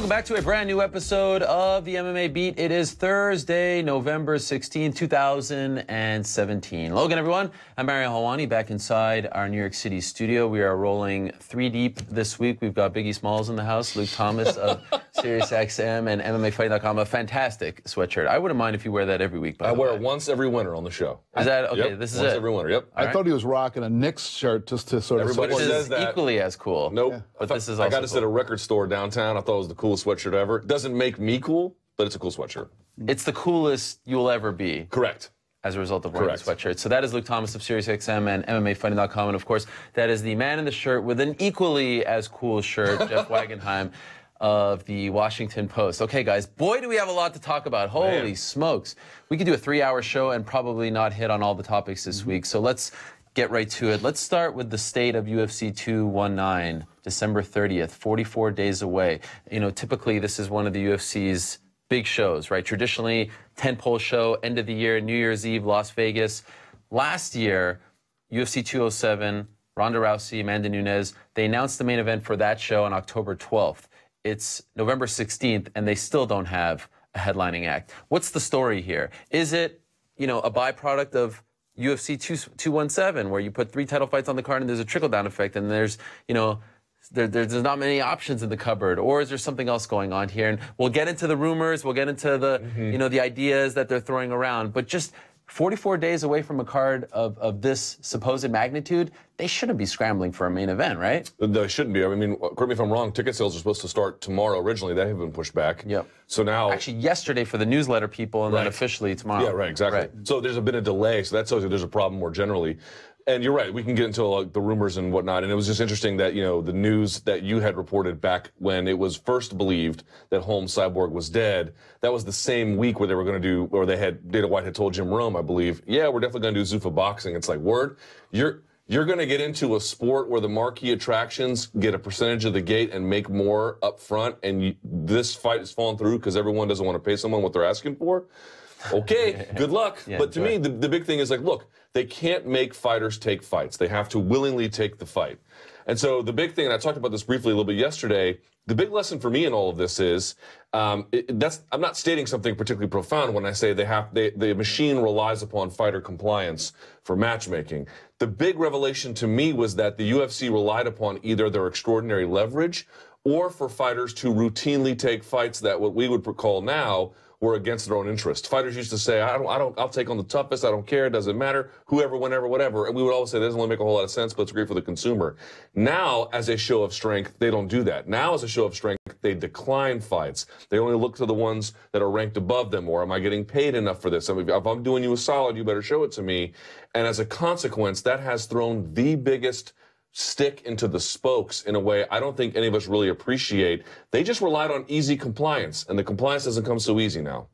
Welcome back to a brand new episode of the MMA Beat. It is Thursday, November 16, 2017. Logan, everyone. I'm Mario Helwani back inside our New York City studio. We are rolling 3 deep this week. We've got Biggie Smalls in the house, Luke Thomas of SiriusXM and MMAfighting.com. A fantastic sweatshirt. I wouldn't mind if you wear that every week, by the way. I wear it once every winter on the show. Is that okay? Yep, this is once it. every winter. Yep. I thought he was rocking a Knicks shirt just to sort of Everybody support. says that. Equally as cool. Nope. Yeah. But this is also I got this at a record store downtown. I thought it was the coolest sweatshirt ever. It doesn't make me cool, but it's a cool sweatshirt. It's the coolest you'll ever be. Correct. As a result of wearing the sweatshirt. So that is Luke Thomas of SiriusXM and MMAfighting.com. And of course, that is the man in the shirt with an equally as cool shirt, Jeff Wagenheim of the Washington Post. Okay, guys, boy, do we have a lot to talk about. Holy smokes. We could do a 3-hour show and probably not hit on all the topics this week. So let's get right to it. Let's start with the state of UFC 219, December 30th, 44 days away. You know, typically this is one of the UFC's big shows, right? Traditionally, tentpole show, end of the year, New Year's Eve, Las Vegas. Last year, UFC 207, Ronda Rousey, Amanda Nunes, they announced the main event for that show on October 12th. It's November 16th, and they still don't have a headlining act. What's the story here? Is it, you know, a byproduct of UFC 217, where you put 3 title fights on the card and there's a trickle-down effect, and there's, you know, there's not many options in the cupboard, or is there something else going on here? And we'll get into the rumors, we'll get into the, you know, the ideas that they're throwing around, but just 44 days away from a card of this supposed magnitude, they shouldn't be scrambling for a main event, right? They shouldn't be. I mean, correct me if I'm wrong, ticket sales are supposed to start tomorrow originally. They have been pushed back. Yep. So now... Actually, yesterday for the newsletter people, and then officially tomorrow. Yeah, right, exactly. Right. So there's been a delay, so that tells you there's a problem more generally. And you're right, we can get into like the rumors and whatnot, and it was just interesting that, you know, the news that you had reported back when it was first believed that Holm Cyborg was dead, that was the same week where they were going to do, or they had, Dana White had told Jim Rome, I believe, yeah, we're definitely going to do Zuffa boxing. It's like, word, you're going to get into a sport where the marquee attractions get a percentage of the gate and make more up front, and this fight is falling through because everyone doesn't want to pay someone what they're asking for? Okay, good luck. Yeah, but to me, the big thing is like, look, they can't make fighters take fights. They have to willingly take the fight. And so the big thing, and I talked about this briefly a little bit yesterday, the big lesson for me in all of this is, I'm not stating something particularly profound when I say the machine relies upon fighter compliance for matchmaking. The big revelation to me was that the UFC relied upon either their extraordinary leverage or for fighters to routinely take fights that what we would call now were against their own interest. Fighters used to say, I'll take on the toughest, I don't care, it doesn't matter, whoever, whenever, whatever. And we would always say, that doesn't really make a whole lot of sense, but it's great for the consumer. Now, as a show of strength, they don't do that. Now, as a show of strength, they decline fights. They only look to the ones that are ranked above them, or am I getting paid enough for this? I mean, if I'm doing you a solid, you better show it to me. And as a consequence, that has thrown the biggest stick into the spokes in a way I don't think any of us really appreciate. They just relied on easy compliance, and the compliance doesn't come so easy now.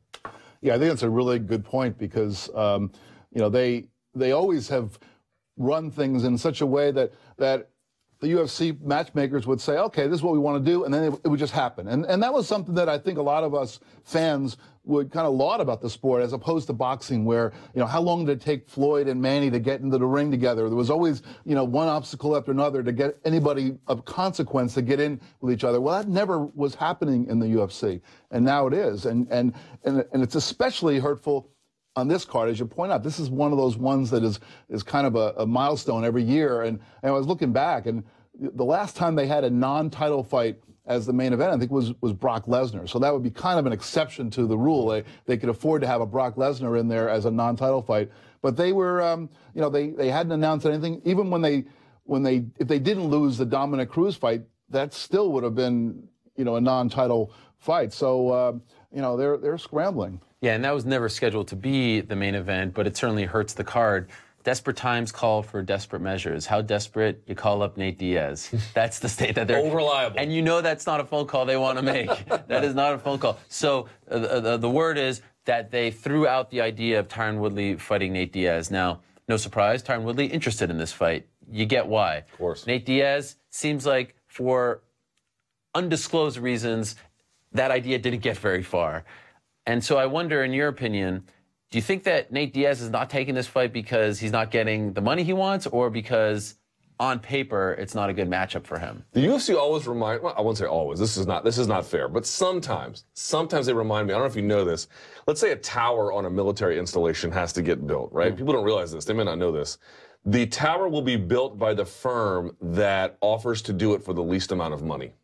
Yeah, I think that's a really good point because, you know, they always have run things in such a way that the UFC matchmakers would say, okay, this is what we want to do, and then it would just happen. And that was something that I think a lot of us fans would kind of laud about the sport, as opposed to boxing, where, you know, how long did it take Floyd and Manny to get into the ring together? There was always, you know, one obstacle after another to get anybody of consequence to get in with each other. Well, that never was happening in the UFC, and now it is. And it's especially hurtful on this card, as you point out. This is one of those ones that is kind of a milestone every year. And I was looking back, and the last time they had a non-title fight as the main event, I think, was Brock Lesnar. So that would be kind of an exception to the rule. They could afford to have a Brock Lesnar in there as a non-title fight. But they were, you know, they hadn't announced anything. Even if they didn't lose the Dominic Cruz fight, that still would have been, you know, a non-title fight. So, you know, they're scrambling. Yeah, and that was never scheduled to be the main event, but it certainly hurts the card. Desperate times call for desperate measures. How desperate? You call up Nate Diaz. That's the state that they're... Reliable. And you know that's not a phone call they want to make. That is not a phone call. So the word is that they threw out the idea of Tyron Woodley fighting Nate Diaz. Now, no surprise, Tyron Woodley interested in this fight. You get why. Of course. Nate Diaz seems like, for undisclosed reasons, that idea didn't get very far. And so I wonder, in your opinion, do you think that Nate Diaz is not taking this fight because he's not getting the money he wants, or because on paper, it's not a good matchup for him. The UFC always well, I won't say always. This is not fair. But sometimes they remind me. I don't know if you know this. Let's say a tower on a military installation has to get built, right? People don't realize this. They may not know this. The tower will be built by the firm that offers to do it for the least amount of money.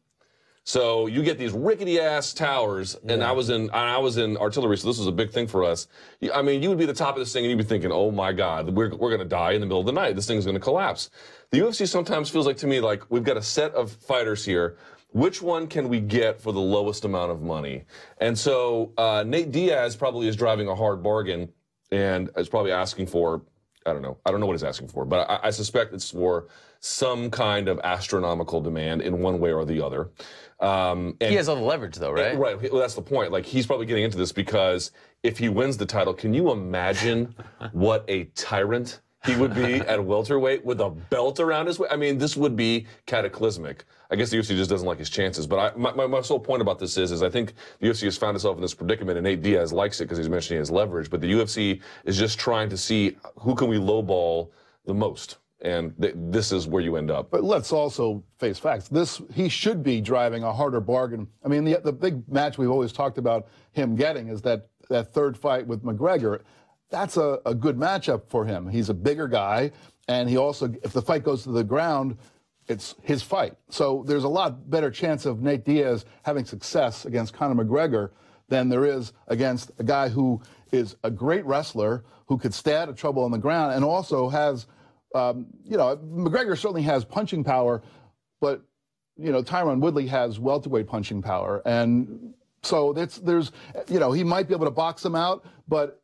So you get these rickety ass towers, and I was in artillery, so this was a big thing for us. I mean, you would be at the top of this thing, and you'd be thinking, "Oh my God, we're going to die in the middle of the night. This thing's going to collapse." The UFC sometimes feels like to me like we've got a set of fighters here. Which one can we get for the lowest amount of money? And so Nate Diaz probably is driving a hard bargain, and is probably asking for. I don't know what he's asking for, but I suspect it's for some kind of astronomical demand in one way or the other. And he has all the leverage, though, right? Right. Well, that's the point. Like, he's probably getting into this because if he wins the title, can you imagine what a tyrant he would be at welterweight with a belt around his waist? I mean, this would be cataclysmic. I guess the UFC just doesn't like his chances. But my sole point about this is I think the UFC has found itself in this predicament, and Nate Diaz likes it because he's mentioning his leverage. But the UFC is just trying to see who can we lowball the most. And this is where you end up. But let's also face facts. He should be driving a harder bargain. I mean, the big match we've always talked about him getting is that third fight with McGregor. That's a good matchup for him. He's a bigger guy, and he also, if the fight goes to the ground, it's his fight. So there's a lot better chance of Nate Diaz having success against Conor McGregor than there is against a guy who is a great wrestler, who could stay out of trouble on the ground, and also has, McGregor certainly has punching power, but, Tyron Woodley has welterweight punching power. And so he might be able to box him out, but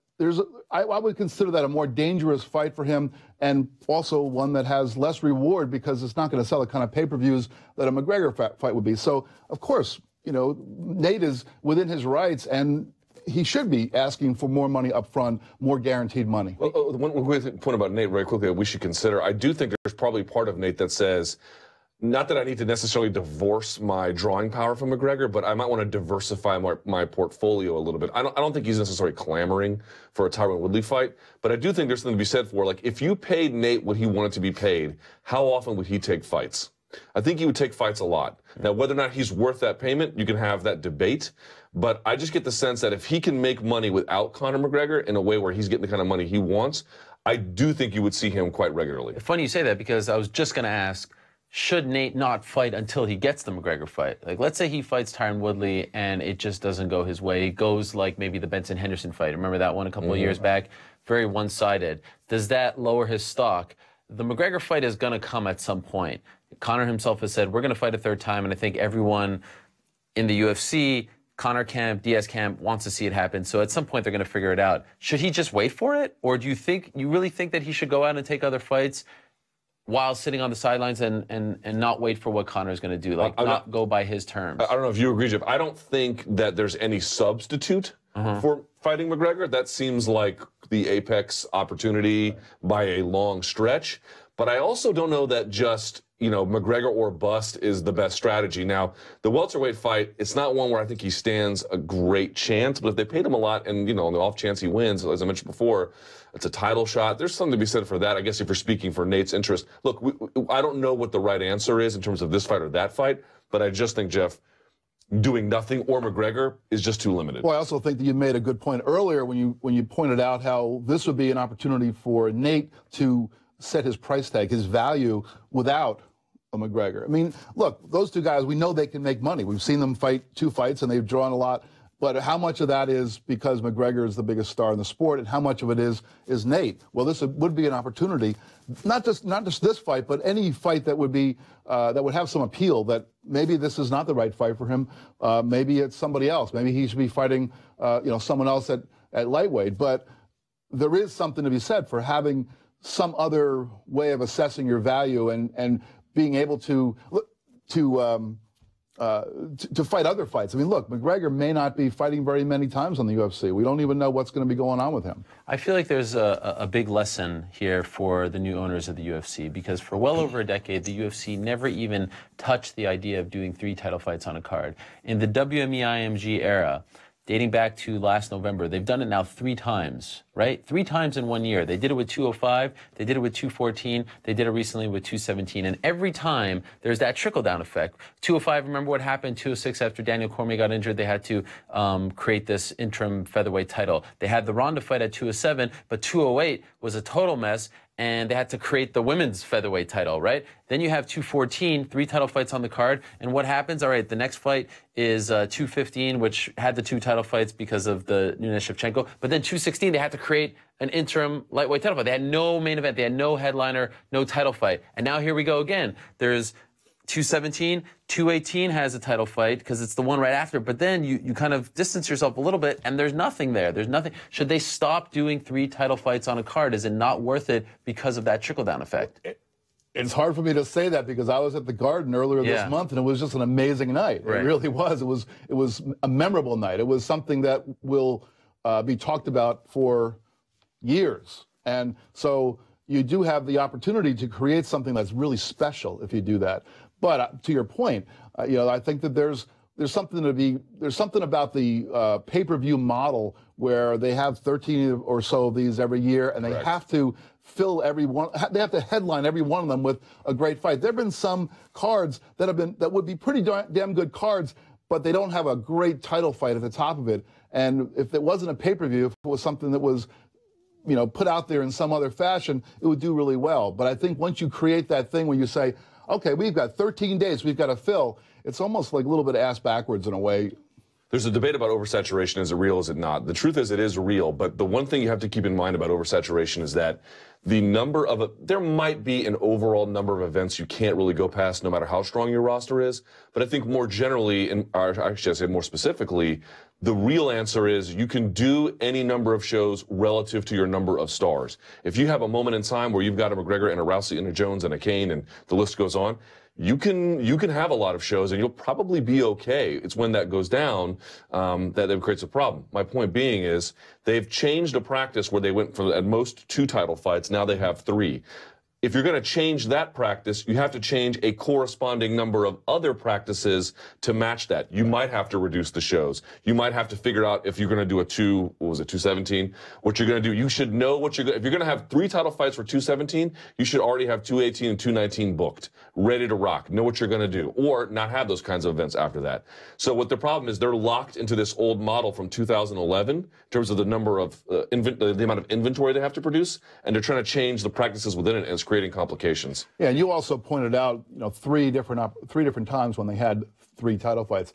I would consider that a more dangerous fight for him, and also one that has less reward because it's not going to sell the kind of pay-per-views that a McGregor fight would be. So, of course, Nate is within his rights, and he should be asking for more money up front, more guaranteed money. Well, one point about Nate very quickly that we should consider. I do think there's probably part of Nate that says, not that I need to necessarily divorce my drawing power from McGregor, but I might want to diversify my portfolio a little bit. I don't think he's necessarily clamoring for a Tyron Woodley fight, but I do think there's something to be said for, like, if you paid Nate what he wanted to be paid, how often would he take fights? I think he would take fights a lot. Now, whether or not he's worth that payment, you can have that debate, but I just get the sense that if he can make money without Conor McGregor in a way where he's getting the kind of money he wants, I do think you would see him quite regularly. Funny you say that, because I was just going to ask, should Nate not fight until he gets the McGregor fight? Like, let's say he fights Tyron Woodley and it just doesn't go his way. It goes like maybe the Benson Henderson fight. Remember that one a couple of years back? Very one-sided. Does that lower his stock? The McGregor fight is going to come at some point. Conor himself has said, we're going to fight a third time, and I think everyone in the UFC, Conor camp, Diaz camp, wants to see it happen. So at some point, they're going to figure it out. Should he just wait for it? Or do you really think that he should go out and take other fights while sitting on the sidelines and not wait for what Conor is going to do, like not go by his terms? I don't know if you agree, Jeff. I don't think that there's any substitute for fighting McGregor. That seems like the apex opportunity by a long stretch. But I also don't know that just, McGregor or bust is the best strategy. Now, the welterweight fight, it's not one where I think he stands a great chance, but if they paid him a lot and, on the off chance he wins, as I mentioned before, it's a title shot. There's something to be said for that, I guess, if you're speaking for Nate's interest. Look, I don't know what the right answer is in terms of this fight or that fight, but I just think, Jeff, doing nothing or McGregor is just too limited. Well, I also think that you made a good point earlier when you pointed out how this would be an opportunity for Nate to set his price tag, his value, without a McGregor. I mean, look, those two guys, we know they can make money. We've seen them fight 2 fights, and they've drawn a lot. But how much of that is because McGregor is the biggest star in the sport, and how much of it is Nate? Well, this would be an opportunity, not just this fight, but any fight that would be that would have some appeal. That maybe this is not the right fight for him. Maybe it's somebody else. Maybe he should be fighting, someone else at lightweight. But there is something to be said for having some other way of assessing your value and being able to fight other fights. I mean, look, McGregor may not be fighting very many times on the UFC. We don't even know what's going to be going on with him. I feel like there's a big lesson here for the new owners of the UFC, because for well over a decade, the UFC never even touched the idea of doing 3 title fights on a card. In the WME IMG era, dating back to last November, they've done it now 3 times. right? 3 times in 1 year. They did it with 205, they did it with 214, they did it recently with 217. And every time there's that trickle-down effect. 205, remember what happened? 206, after Daniel Cormier got injured, they had to create this interim featherweight title. They had the Ronda fight at 207, but 208 was a total mess, and they had to create the women's featherweight title, right? Then you have 214, 3 title fights on the card, and what happens? All right, the next fight is 215, which had the 2 title fights because of the Nunes-Shevchenko, but then 216, they had to create an interim lightweight title fight. They had no main event, they had no headliner, no title fight, and now here we go again. There's 217, 218 has a title fight because it's the one right after, but then you kind of distance yourself a little bit and there's nothing there. There's nothing. Should they stop doing 3 title fights on a card? Is it not worth it because of that trickle-down effect? It's hard for me to say that because I was at the Garden earlier this month and it was just an amazing night. Right. It really was. It was a memorable night. It was something that will be talked about for years. And so you do have the opportunity to create something that's really special if you do that. But to your point, I think that there's something about the pay-per-view model where they have 13 or so of these every year, and they have to fill every one. They have to headline every one of them with a great fight. There have been some cards that would be pretty damn good cards, but they don't have a great title fight at the top of it. And if it wasn't a pay-per-view, if it was something that was put out there in some other fashion, it would do really well. But I think once you create that thing where you say, okay, we've got 13 days, we've got to fill, it's almost like a little bit ass backwards in a way. There's a debate about oversaturation. Is it real? Is it not? The truth is it is real, but the one thing you have to keep in mind about oversaturation is that there might be an overall number of events you can't really go past no matter how strong your roster is, but I think more generally, or I should say more specifically, the real answer is you can do any number of shows relative to your number of stars. If you have a moment in time where you've got a McGregor and a Rousey and a Jones and a Kane and the list goes on, you can have a lot of shows and you'll probably be okay. It's when that goes down that creates a problem. My point being is they've changed a practice where they went from at most 2 title fights, now they have 3. If you're going to change that practice, you have to change a corresponding number of other practices to match that. You might have to reduce the shows. You might have to figure out if you're going to do a 217, what you're going to do. You should know what if you're going to have 3 title fights for 217, you should already have 218 and 219 booked, ready to rock, know what you're going to do, or not have those kinds of events after that. So what the problem is, they're locked into this old model from 2011 in terms of the number of, the amount of inventory they have to produce, and they're trying to change the practices within it, and it's creating complications. Yeah, and you also pointed out, 3 different times when they had 3 title fights.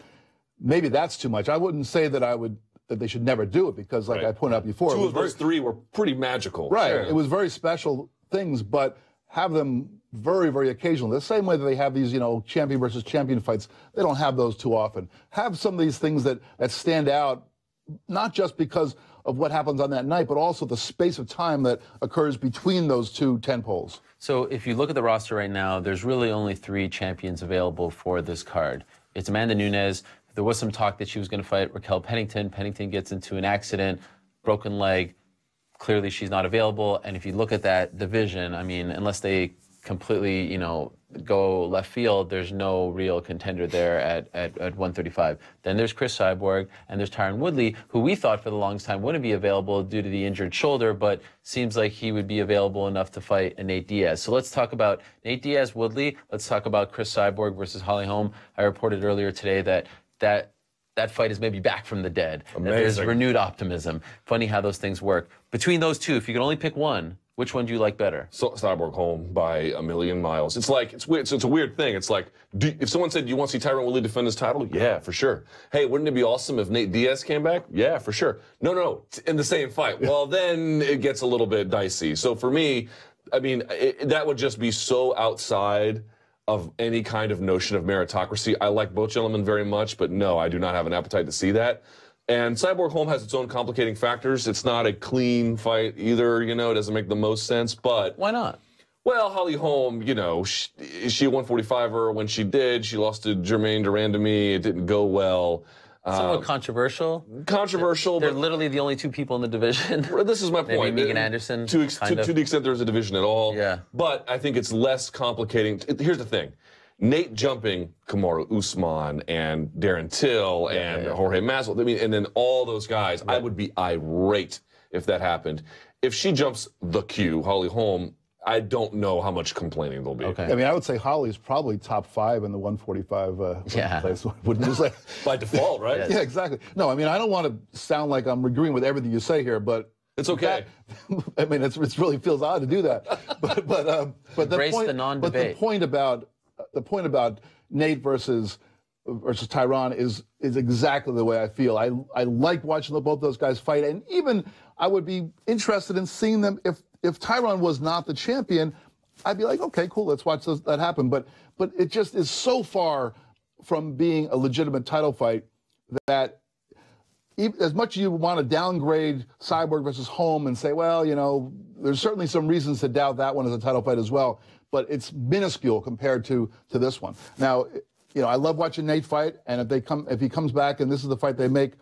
Maybe that's too much. I wouldn't say that they should never do it because, like I pointed out before, 2 of those 3 were pretty magical. Right. Sure. It was very special things, but have them very, very occasionally. The same way that they have these, champion versus champion fights, they don't have those too often. Have some of these things that stand out, not just because of what happens on that night, but also the space of time that occurs between those 2 tentpoles. So if you look at the roster right now, there's really only 3 champions available for this card. It's Amanda Nunes. There was some talk that she was going to fight Raquel Pennington. Pennington gets into an accident, broken leg. Clearly she's not available. And if you look at that division, I mean, unless they completely, go left field, there's no real contender there at 135. Then there's Cris Cyborg, and there's Tyron Woodley, who we thought for the longest time wouldn't be available due to the injured shoulder, but seems like he would be available enough to fight a Nate Diaz. So let's talk about Nate Diaz, Woodley. Let's talk about Cris Cyborg versus Holm. I reported earlier today that fight is maybe back from the dead. There's renewed optimism. Funny how those things work. Between those 2, if you could only pick one, which one do you like better? Cyborg Holm by a million miles. It's weird. It's a weird thing. It's like, if someone said, do you want to see Tyron Woodley defend his title? Yeah, for sure. Hey, wouldn't it be awesome if Nate Diaz came back? Yeah, for sure. No, in the same fight. Well, then it gets a little bit dicey. So for me, I mean, that would just be so outside of any kind of notion of meritocracy. I like both gentlemen very much, but no, I do not have an appetite to see that. And Cyborg Holm has its own complicating factors. It's not a clean fight either, it doesn't make the most sense, but... Why not? Well, Holly Holm, she a 145er. When she did, she lost to Jermaine Durandamy. It didn't go well. Somewhat controversial. They're literally the only 2 people in the division. This is my point. Maybe Megan Anderson. To the extent there's a division at all. Yeah. But I think it's less complicating. Here's the thing. Nate jumping Kamaru Usman and Darren Till and Jorge Masvidal, and then all those guys, I would be irate if that happened. If she jumps the Q, Holly Holm, I don't know how much complaining there'll be. Okay. I mean, I would say Holly's probably top 5 in the 145 place, wouldn't you say? By default, right? Yeah, exactly. No, I mean, I don't want to sound like I'm agreeing with everything you say here, but it's okay. I mean, it really feels odd to do that. But the point about Nate versus Tyron is exactly the way I feel. I like watching both those guys fight, and even I would be interested in seeing them if Tyron was not the champion. I'd be like, okay, cool, let's watch that happen. But it just is so far from being a legitimate title fight that as much as you want to downgrade Cyborg versus Holm and say, well, you know, there's certainly some reasons to doubt that one as a title fight as well, but it's minuscule compared to this one. Now, you know, I love watching Nate fight, and if he comes back and this is the fight they make,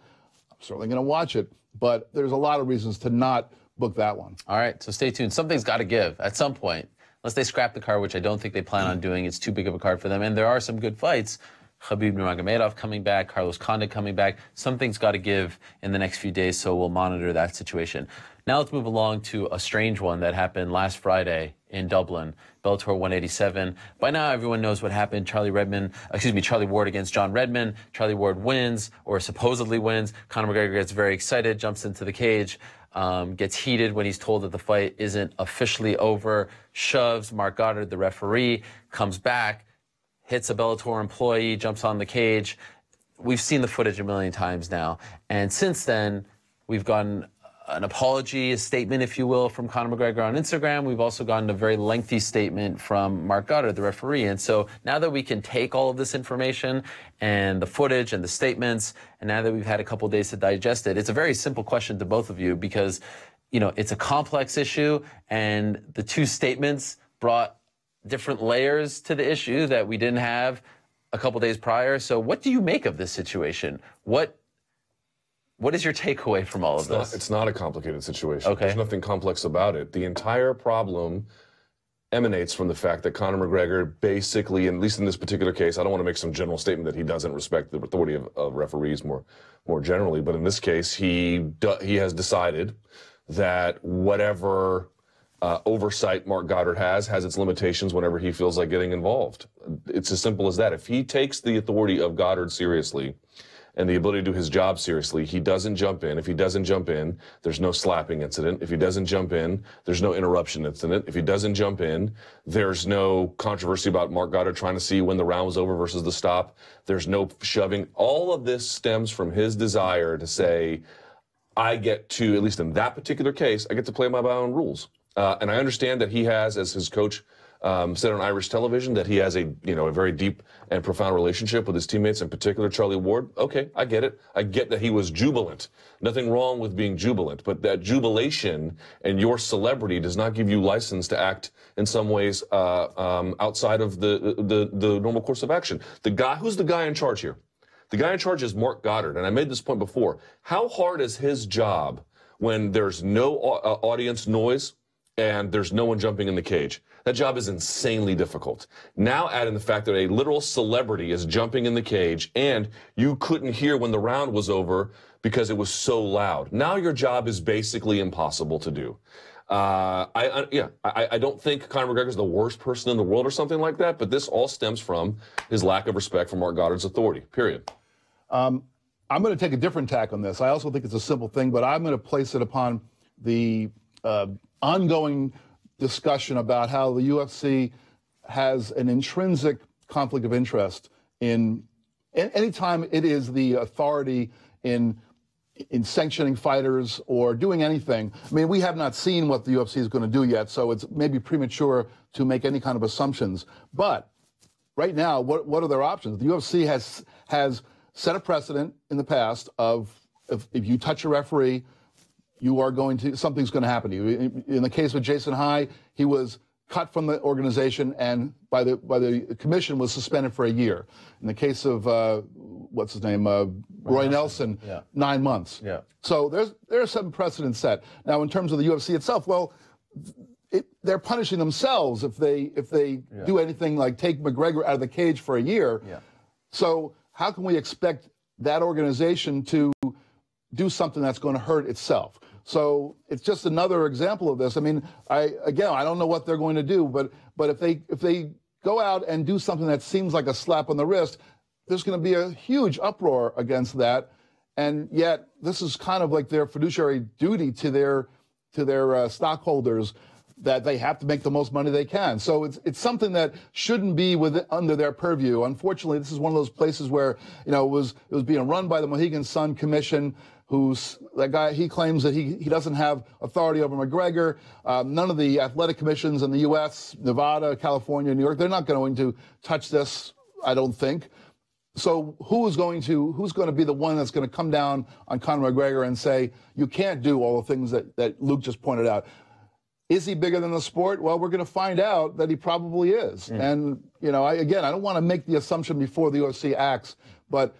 I'm certainly going to watch it. But there's a lot of reasons to not book that one. All right, so stay tuned. Something's got to give at some point. Unless they scrap the card, which I don't think they plan on doing. It's too big of a card for them. And there are some good fights. Khabib Nurmagomedov coming back, Carlos Condit coming back. Something's got to give in the next few days, so we'll monitor that situation. Now let's move along to a strange one that happened last Friday in Dublin, Bellator 187. By now, everyone knows what happened. Charlie Ward against John Redmond. Charlie Ward wins, or supposedly wins. Conor McGregor gets very excited, jumps into the cage, gets heated when he's told that the fight isn't officially over, shoves Mark Goddard, the referee, comes back, hits a Bellator employee, jumps on the cage. We've seen the footage a million times now. And since then, we've gotten an apology, a statement, if you will, from Conor McGregor on Instagram. We've also gotten a very lengthy statement from Mark Goddard, the referee. And so now that we can take all of this information and the footage and the statements, and now that we've had a couple days to digest it, it's a very simple question to both of you because, you know, it's a complex issue, and the two statements brought different layers to the issue that we didn't have a couple days prior. So what do you make of this situation? What is your takeaway from all of this? It's not a complicated situation. Okay. There's nothing complex about it. The entire problem emanates from the fact that Conor McGregor basically, at least in this particular case, I don't want to make some general statement that he doesn't respect the authority of referees more generally, but in this case, he has decided that whatever oversight Mark Goddard has its limitations whenever he feels like getting involved. It's as simple as that. If he takes the authority of Goddard seriously and the ability to do his job seriously, he doesn't jump in. If he doesn't jump in, there's no slapping incident. If he doesn't jump in, there's no interruption incident. If he doesn't jump in, there's no controversy about Mark Goddard trying to see when the round was over versus the stop. There's no shoving. All of this stems from his desire to say, I get to, at least in that particular case, I get to play by my own rules. And I understand that he has, as his coach said on Irish television, that he has a very deep and profound relationship with his teammates, in particular Charlie Ward. Okay, I get it. I get that he was jubilant. Nothing wrong with being jubilant, but that jubilation and your celebrity does not give you license to act in some ways outside of the normal course of action. Who's the guy in charge here? The guy in charge is Mark Goddard, and I made this point before. How hard is his job when there's no audience noise and there's no one jumping in the cage? That job is insanely difficult. Now add in the fact that a literal celebrity is jumping in the cage and you couldn't hear when the round was over because it was so loud. Now your job is basically impossible to do. I don't think Conor McGregor is the worst person in the world or something like that, but this all stems from his lack of respect for Mark Goddard's authority, period. I'm going to take a different tack on this. I also think it's a simple thing, but I'm going to place it upon the ongoing discussion about how the UFC has an intrinsic conflict of interest in anytime it is the authority in sanctioning fighters or doing anything. I mean, we have not seen what the UFC is going to do yet, so it's maybe premature to make any kind of assumptions. But right now, what are their options? The UFC has set a precedent in the past of if you touch a referee, something's going to happen to you. In the case of Jason High, he was cut from the organization and by the commission was suspended for a year. In the case of what's his name, Roy Nelson, 9 months. Yeah. So there's some precedent set. Now, in terms of the UFC itself, well, they're punishing themselves if they do anything like take McGregor out of the cage for a year. Yeah. So how can we expect that organization to do something that's going to hurt itself? So it's just another example of this. I mean, I don't know what they're going to do, but if they go out and do something that seems like a slap on the wrist, there's going to be a huge uproar against that. And yet, this is kind of like their fiduciary duty to their stockholders, that they have to make the most money they can. So it's something that shouldn't be under their purview. Unfortunately, this is one of those places where, you know, it was being run by the Mohegan Sun Commission, that guy, he claims that he doesn't have authority over McGregor. None of the athletic commissions in the U.S., Nevada, California, New York, they're not going to touch this, I don't think. So who's going to be the one that's going to come down on Conor McGregor and say, you can't do all the things that Luke just pointed out? Is he bigger than the sport? Well, we're going to find out that he probably is. And, you know, I don't want to make the assumption before the UFC acts, but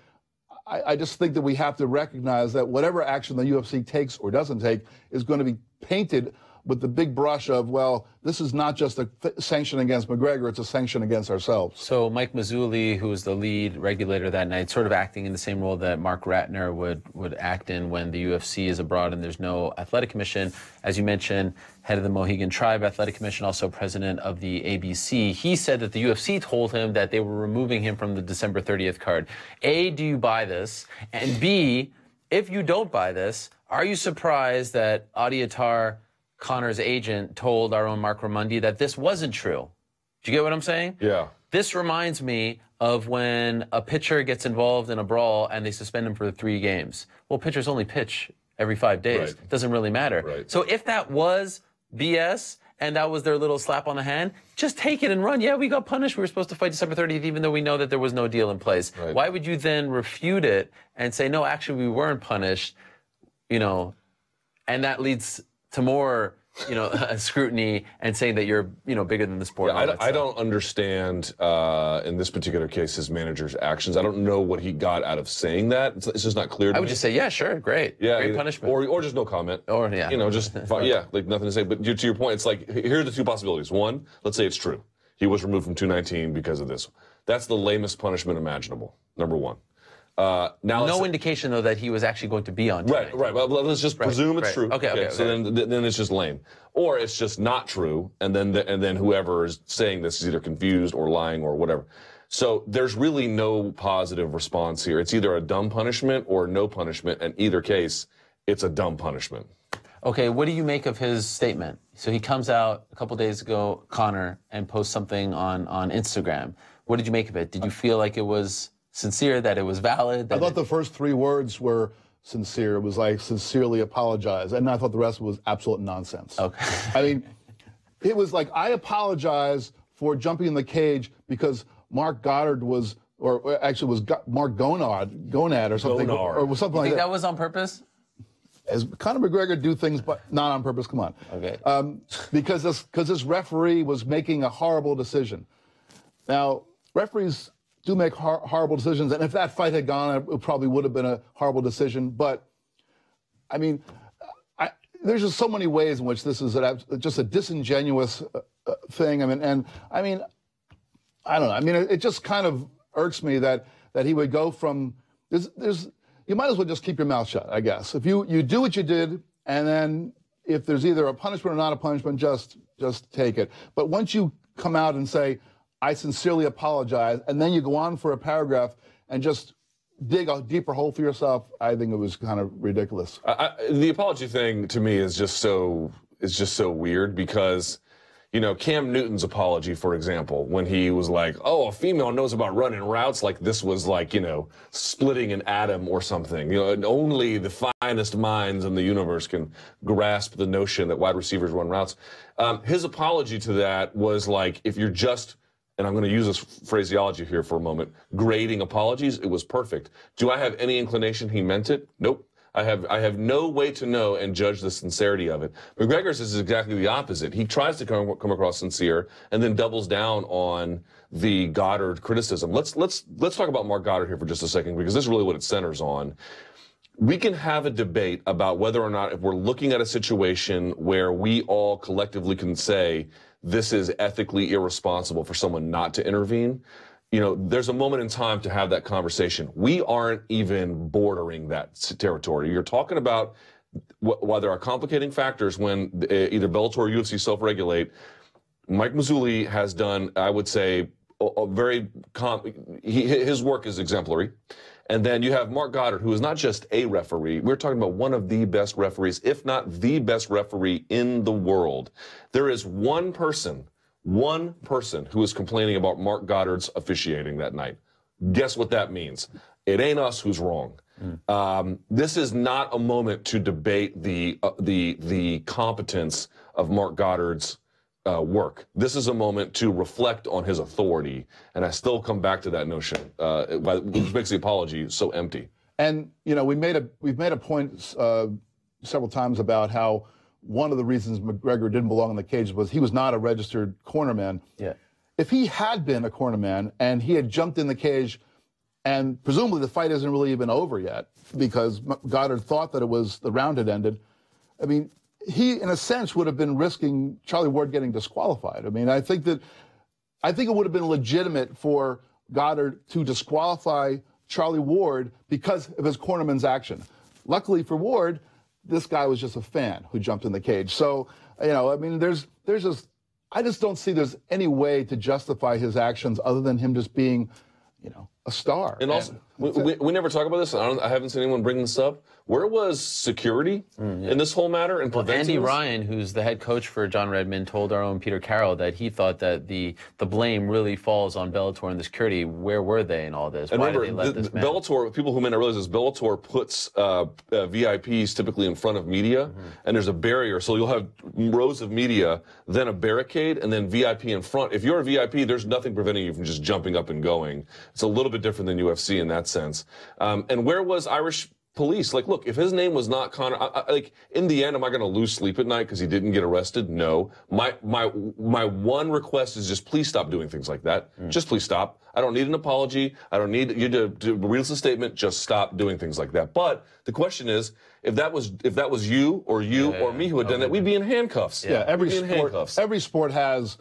I just think that we have to recognize that whatever action the UFC takes or doesn't take is going to be painted with the big brush of, well, this is not just a sanction against McGregor, it's a sanction against ourselves. So Mike Mazzulli, who was the lead regulator that night, sort of acting in the same role that Mark Ratner would act in when the UFC is abroad and there's no athletic commission. As you mentioned, head of the Mohegan Tribe Athletic Commission, also president of the ABC. He said that the UFC told him that they were removing him from the December 30th card. A, do you buy this? And B, if you don't buy this, are you surprised that Audiatar, Conor's agent, told our own Mark Ramundi that this wasn't true? Do you get what I'm saying? Yeah. This reminds me of when a pitcher gets involved in a brawl and they suspend him for 3 games. Well, pitchers only pitch every 5 days. Right. It doesn't really matter. Right. So if that was BS and that was their little slap on the hand, just take it and run. Yeah, we got punished. We were supposed to fight December 30th, even though we know that there was no deal in place. Right. Why would you then refute it and say, no, actually, we weren't punished, you know, and that leads to more, you know, scrutiny and saying that you're, you know, bigger than the sport. Yeah, I don't understand, in this particular case, his manager's actions. I don't know what he got out of saying that. It's just not clear to me. I would just say, yeah, sure, great. Yeah, great punishment. Or just no comment. Or, yeah. You know, just, yeah, like nothing to say. But to your point, it's like, here are the 2 possibilities. One, let's say it's true. He was removed from 219 because of this. That's the lamest punishment imaginable, number one. Now no indication, though, that he was actually going to be on tonight. Right. Well, let's just presume it's true. Okay. So then it's just lame, or it's just not true, and then whoever is saying this is either confused or lying or whatever. So there's really no positive response here. It's either a dumb punishment or no punishment. In either case, it's a dumb punishment. Okay, what do you make of his statement? So he comes out a couple days ago, Conor, and posts something on Instagram. What did you make of it? Did you feel like it was sincere, that it was valid? I thought the first 3 words were sincere. It was like, sincerely apologize. And I thought the rest was absolute nonsense. Okay. I mean, it was like, I apologize for jumping in the cage because Mark Goddard was, or actually was Mark Gonad or something. Or something like that. That was on purpose? As Conor McGregor do things, but not on purpose. Come on. Okay. Because this referee was making a horrible decision. Now, referees do make horrible decisions, and if that fight had gone, it probably would have been a horrible decision. But, I mean, there's just so many ways in which this is just a disingenuous thing. I mean, I don't know. I mean, it just kind of irks me that he would go from you might as well just keep your mouth shut, I guess. If you do what you did, and then if there's either a punishment or not a punishment, just take it. But once you come out and say, I sincerely apologize, and then you go on for a paragraph and just dig a deeper hole for yourself, I think it was kind of ridiculous. The apology thing to me is just so weird because, you know, Cam Newton's apology, for example, when he was like, oh, a female knows about running routes, like this was like, you know, splitting an atom or something. You know, and only the finest minds in the universe can grasp the notion that wide receivers run routes. His apology to that was like, if you're just, and I'm going to use this phraseology here for a moment, grading apologies, it was perfect. Do I have any inclination he meant it? Nope. I have no way to know and judge the sincerity of it. McGregor's is exactly the opposite. He tries to come across sincere and then doubles down on the Goddard criticism. Let's talk about Mark Goddard here for just a second, because this is really what it centers on. We can have a debate about whether or not, if we're looking at a situation where we all collectively can say this is ethically irresponsible for someone not to intervene, you know, there's a moment in time to have that conversation. We aren't even bordering that territory. You're talking about while there are complicating factors when either Bellator or UFC self-regulate, Mike Mazzulli has done, I would say, his work is exemplary. And then you have Mark Goddard, who is not just a referee. We're talking about one of the best referees, if not the best referee in the world. There is one person who is complaining about Mark Goddard's officiating that night. Guess what that means? It ain't us who's wrong. This is not a moment to debate the competence of Mark Goddard's work. This is a moment to reflect on his authority, and I still come back to that notion, which makes the apology so empty. And we've made a point several times about how one of the reasons McGregor didn't belong in the cage was he was not a registered cornerman. Yeah. If he had been a cornerman and he had jumped in the cage, and presumably the fight isn't really even over yet because Goddard thought that the round had ended. I mean, he, in a sense, would have been risking Charlie Ward getting disqualified. I mean, I think it would have been legitimate for Goddard to disqualify Charlie Ward because of his cornerman's action. Luckily for Ward, this guy was just a fan who jumped in the cage. So, I mean, I just don't see there's any way to justify his actions other than him just being, a star. And also, we never talk about this. I haven't seen anyone bring this up. Where was security in this whole matter? And Andy Ryan, who's the head coach for John Redmond, told our own Peter Carroll that he thought that the blame really falls on Bellator and the security. Where were they in all this? And why remember, did they let this man? Bellator, people who may not realize this, Bellator puts VIPs typically in front of media, and there's a barrier. So you'll have rows of media, then a barricade, and then VIP in front. If you're a VIP, there's nothing preventing you from just jumping up and going. It's a little bit different than UFC in that sense. And where was Irish police? Like, look, if his name was not Conor, in the end, am I going to lose sleep at night because he didn't get arrested? No. My one request is just please stop doing things like that. Just please stop. I don't need an apology. I don't need you to release a statement. Just stop doing things like that. But the question is, if that was you or me who had done that, we'd be in handcuffs. Yeah, every sport has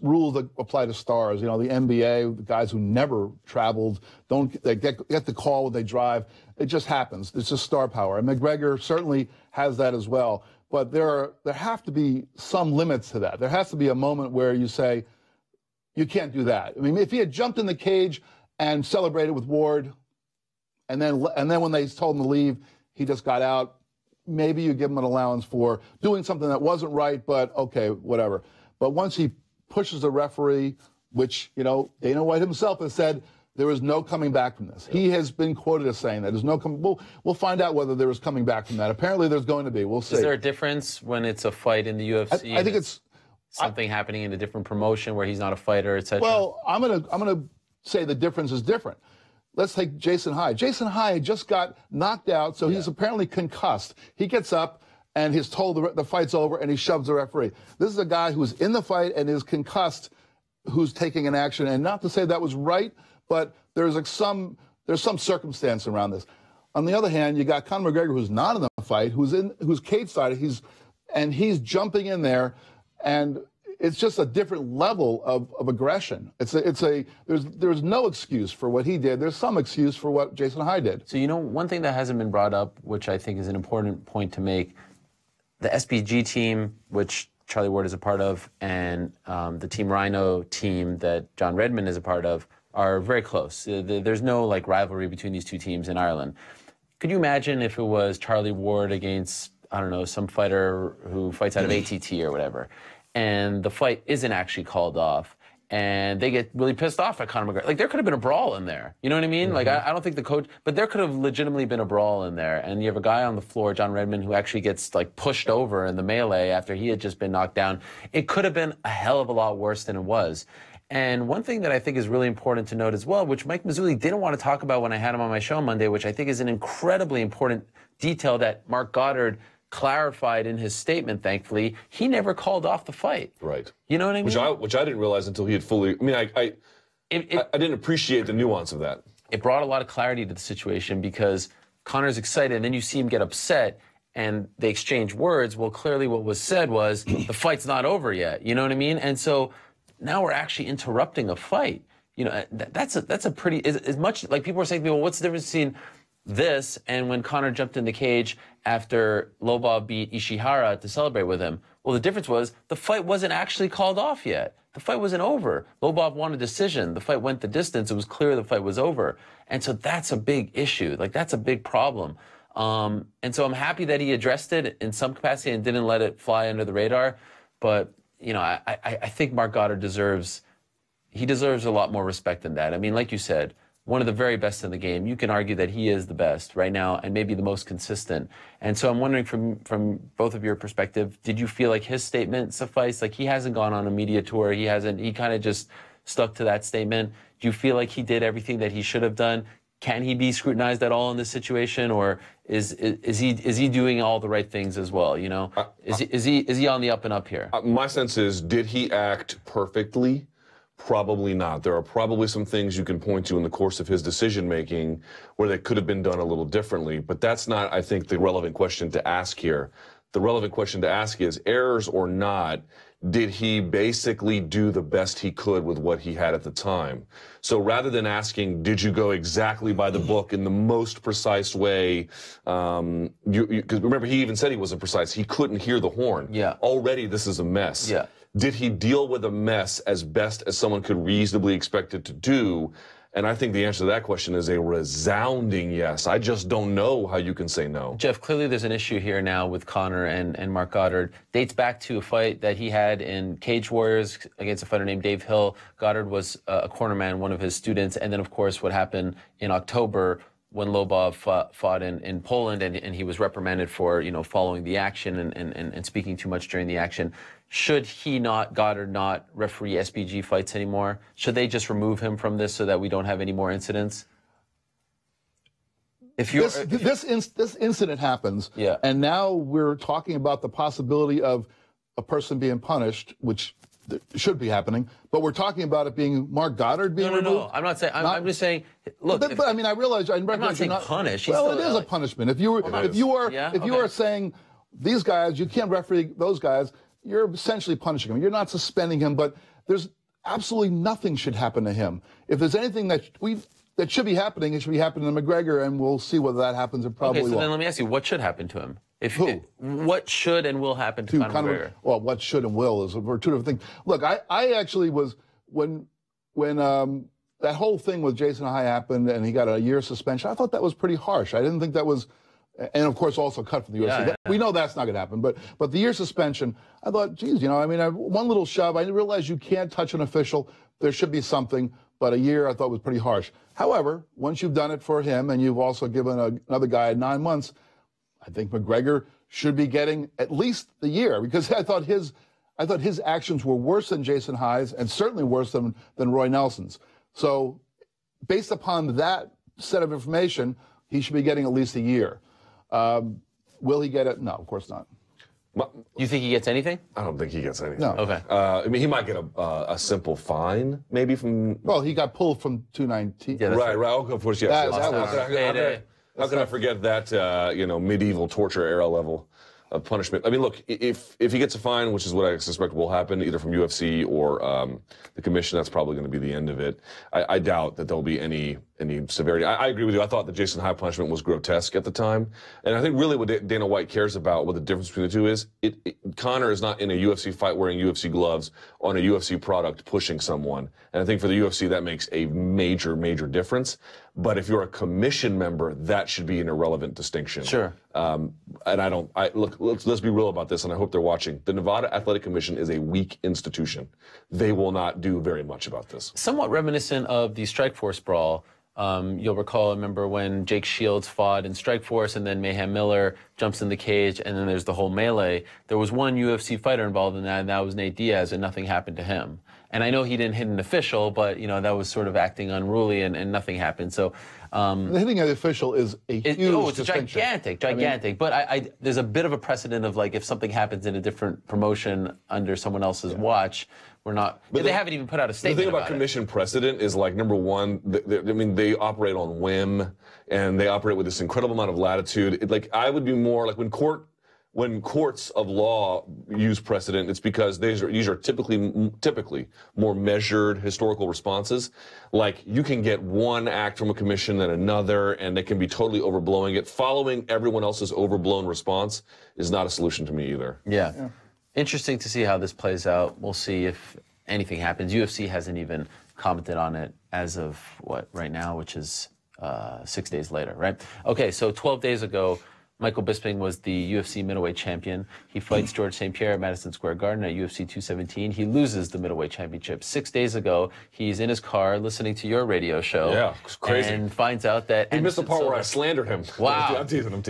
rules that apply to stars. The NBA, the guys who never traveled, they get the call when they drive. It just happens. It's just star power. And McGregor certainly has that as well. But there have to be some limits to that. There has to be a moment where you say, you can't do that. I mean, if he had jumped in the cage and celebrated with Ward, and then when they told him to leave, he just got out, maybe you give him an allowance for doing something that wasn't right, but okay, whatever. But once he pushes the referee, which, Dana White himself has said, there is no coming back from this. He has been quoted as saying that there's no coming. We'll find out whether there is coming back from that. Apparently, there's going to be. We'll see. Is there a difference when it's a fight in the UFC? I think it's something happening in a different promotion where he's not a fighter, etc. Well, I'm gonna say the difference is different. Let's take Jason Hyde. Jason Hyde just got knocked out, so he's apparently concussed. He gets up and he's told the fight's over, and he shoves the referee. This is a guy who's in the fight and is concussed, who's taking an action. And not to say that was right, but there's some circumstance around this. On the other hand, you got Conor McGregor, who's not in the fight, who's cage side. He's jumping in there, and it's just a different level of aggression. There's no excuse for what he did. There's some excuse for what Jason Hyde did. So one thing that hasn't been brought up, which I think is an important point to make, the SBG team, which Charlie Ward is a part of, and the Team Rhino team that John Redmond is a part of, are very close. There's no rivalry between these two teams in Ireland. Could you imagine if it was Charlie Ward against, I don't know, some fighter who fights out of ATT or whatever, and the fight isn't actually called off, and they get really pissed off at Conor McGregor? There could have been a brawl in there. You know what I mean? I don't think the coach, but there could have legitimately been a brawl in there. And you have a guy on the floor, John Redmond, who actually gets pushed over in the melee after he had just been knocked down. It could have been a hell of a lot worse than it was. And one thing that I think is really important to note as well, which Mike Mazzulli didn't want to talk about when I had him on my show Monday, which I think is an incredibly important detail that Mark Goddard clarified in his statement, thankfully, he never called off the fight. Right. You know what I mean? Which I didn't realize until he had fully... I mean, I didn't appreciate the nuance of that. It brought a lot of clarity to the situation because Conor's excited, and then you see him get upset, and they exchange words. Well, clearly what was said was, the fight's not over yet. You know what I mean? And so now we're actually interrupting a fight. That's a pretty... As much like people are saying to me, well, what's the difference between this and when Conor jumped in the cage after Lobov beat Ishihara to celebrate with him. Well, the difference was the fight wasn't actually called off yet. The fight wasn't over. Lobov won a decision. The fight went the distance. It was clear the fight was over. And so that's a big issue. Like, that's a big problem. And so I'm happy that he addressed it in some capacity and didn't let it fly under the radar. But, you know, I think Marc Goddard deserves a lot more respect than that. I mean, like you said, one of the very best in the game. You can argue that he is the best right now and maybe the most consistent. And so I'm wondering from both of your perspective, did you feel like his statement sufficed? Like, he hasn't gone on a media tour. He kind of just stuck to that statement. Do you feel like he did everything that he should have done? Can he be scrutinized at all in this situation, or is he doing all the right things as well? You know, is he on the up and up here? My sense is, did he act perfectly? Probably not. There are probably some things you can point to in the course of his decision-making where they could have been done a little differently, but that's not, I think, the relevant question to ask here. The relevant question to ask is, errors or not, did he basically do the best he could with what he had at the time? So rather than asking, did you go exactly by the book in the most precise way, because remember, he even said he wasn't precise. He couldn't hear the horn. Yeah. Already, this is a mess. Yeah. Did he deal with a mess as best as someone could reasonably expect it to do? And I think the answer to that question is a resounding yes. I just don't know how you can say no. Jeff, clearly there's an issue here now with Conor and Marc Goddard. Dates back to a fight that he had in Cage Warriors against a fighter named Dave Hill. Goddard was a cornerman, one of his students. And then, of course, what happened in October when Lobov fought in Poland, and he was reprimanded for, you know, following the action and speaking too much during the action. Should Goddard not referee SBG fights anymore? Should they just remove him from this so that we don't have any more incidents? This incident happens, yeah, and now we're talking about the possibility of a person being punished, which should be happening, but we're talking about it being Marc Goddard being removed. No. I'm not saying. I'm just saying. Look, but I mean, I realize. I'm not saying punish. Well, it is a punishment. If you are saying these guys, you can't referee those guys, you're essentially punishing him. You're not suspending him, but there's absolutely nothing should happen to him. If there's anything that should be happening, it should be happening to McGregor, and we'll see whether that happens. It probably won't. Then let me ask you, what should happen to him? What should and will happen to Conor McGregor? Well, what should and will are two different things. Look, I actually was when that whole thing with Jason High happened and he got a year suspension. I thought that was pretty harsh. I didn't think that was, and of course also cut from the UFC. Yeah. We know that's not going to happen. But the year suspension, I thought, geez, you know, I mean, one little shove. I didn't realize you can't touch an official. There should be something. But a year I thought was pretty harsh. However, once you've done it for him and you've also given another guy 9 months, I think McGregor should be getting at least the year, because I thought his actions were worse than Jason High's and certainly worse than Roy Nelson's. So based upon that set of information, he should be getting at least a year. Will he get it? No, of course not. You think he gets anything? I don't think he gets anything. No. Okay. I mean, he might get a simple fine, maybe from. Well, he got pulled from 219. Yeah, right. Oh, of course, yes. How can I forget that? Medieval torture era level of punishment. I mean, look, if he gets a fine, which is what I suspect will happen, either from UFC or the commission, that's probably going to be the end of it. I doubt that there'll be any severity. I agree with you. I thought the Jason High punishment was grotesque at the time, and I think really what Dana White cares about, what the difference between the two is, Conor is not in a UFC fight wearing UFC gloves on a UFC product pushing someone, and I think for the UFC that makes a major difference. But if you're a commission member, that should be an irrelevant distinction. Sure. Let's be real about this, and I hope they're watching. The Nevada Athletic Commission is a weak institution. They will not do very much about this. Somewhat reminiscent of the Strikeforce brawl. You'll recall, remember when Jake Shields fought in Strikeforce and then Mayhem Miller jumps in the cage and then there's the whole melee. There was one UFC fighter involved in that, and that was Nate Diaz, and nothing happened to him. And I know he didn't hit an official, but, you know, that was sort of acting unruly and nothing happened. So the hitting of the official is a huge it's distinction. gigantic. I mean, but there's a bit of a precedent of, like, if something happens in a different promotion under someone else's watch, we're not. But they haven't even put out a statement. The thing about commission precedent is, like, number one, they operate on whim, and they operate with this incredible amount of latitude. I would be more like when when courts of law use precedent, it's because these are typically more measured historical responses. Like, you can get one act from a commission and another, and they can be totally overblowing it. Following everyone else's overblown response is not a solution to me either. Yeah. Interesting to see how this plays out. We'll see if anything happens. UFC hasn't even commented on it as of right now, which is 6 days later, right? Okay, so 12 days ago, Michael Bisping was the UFC middleweight champion. He fights George St. Pierre at Madison Square Garden at UFC 217. He loses the middleweight championship. 6 days ago, he's in his car listening to your radio show. Yeah, it's crazy. And finds out that he missed the part where I slandered him. Wow. I'm teasing.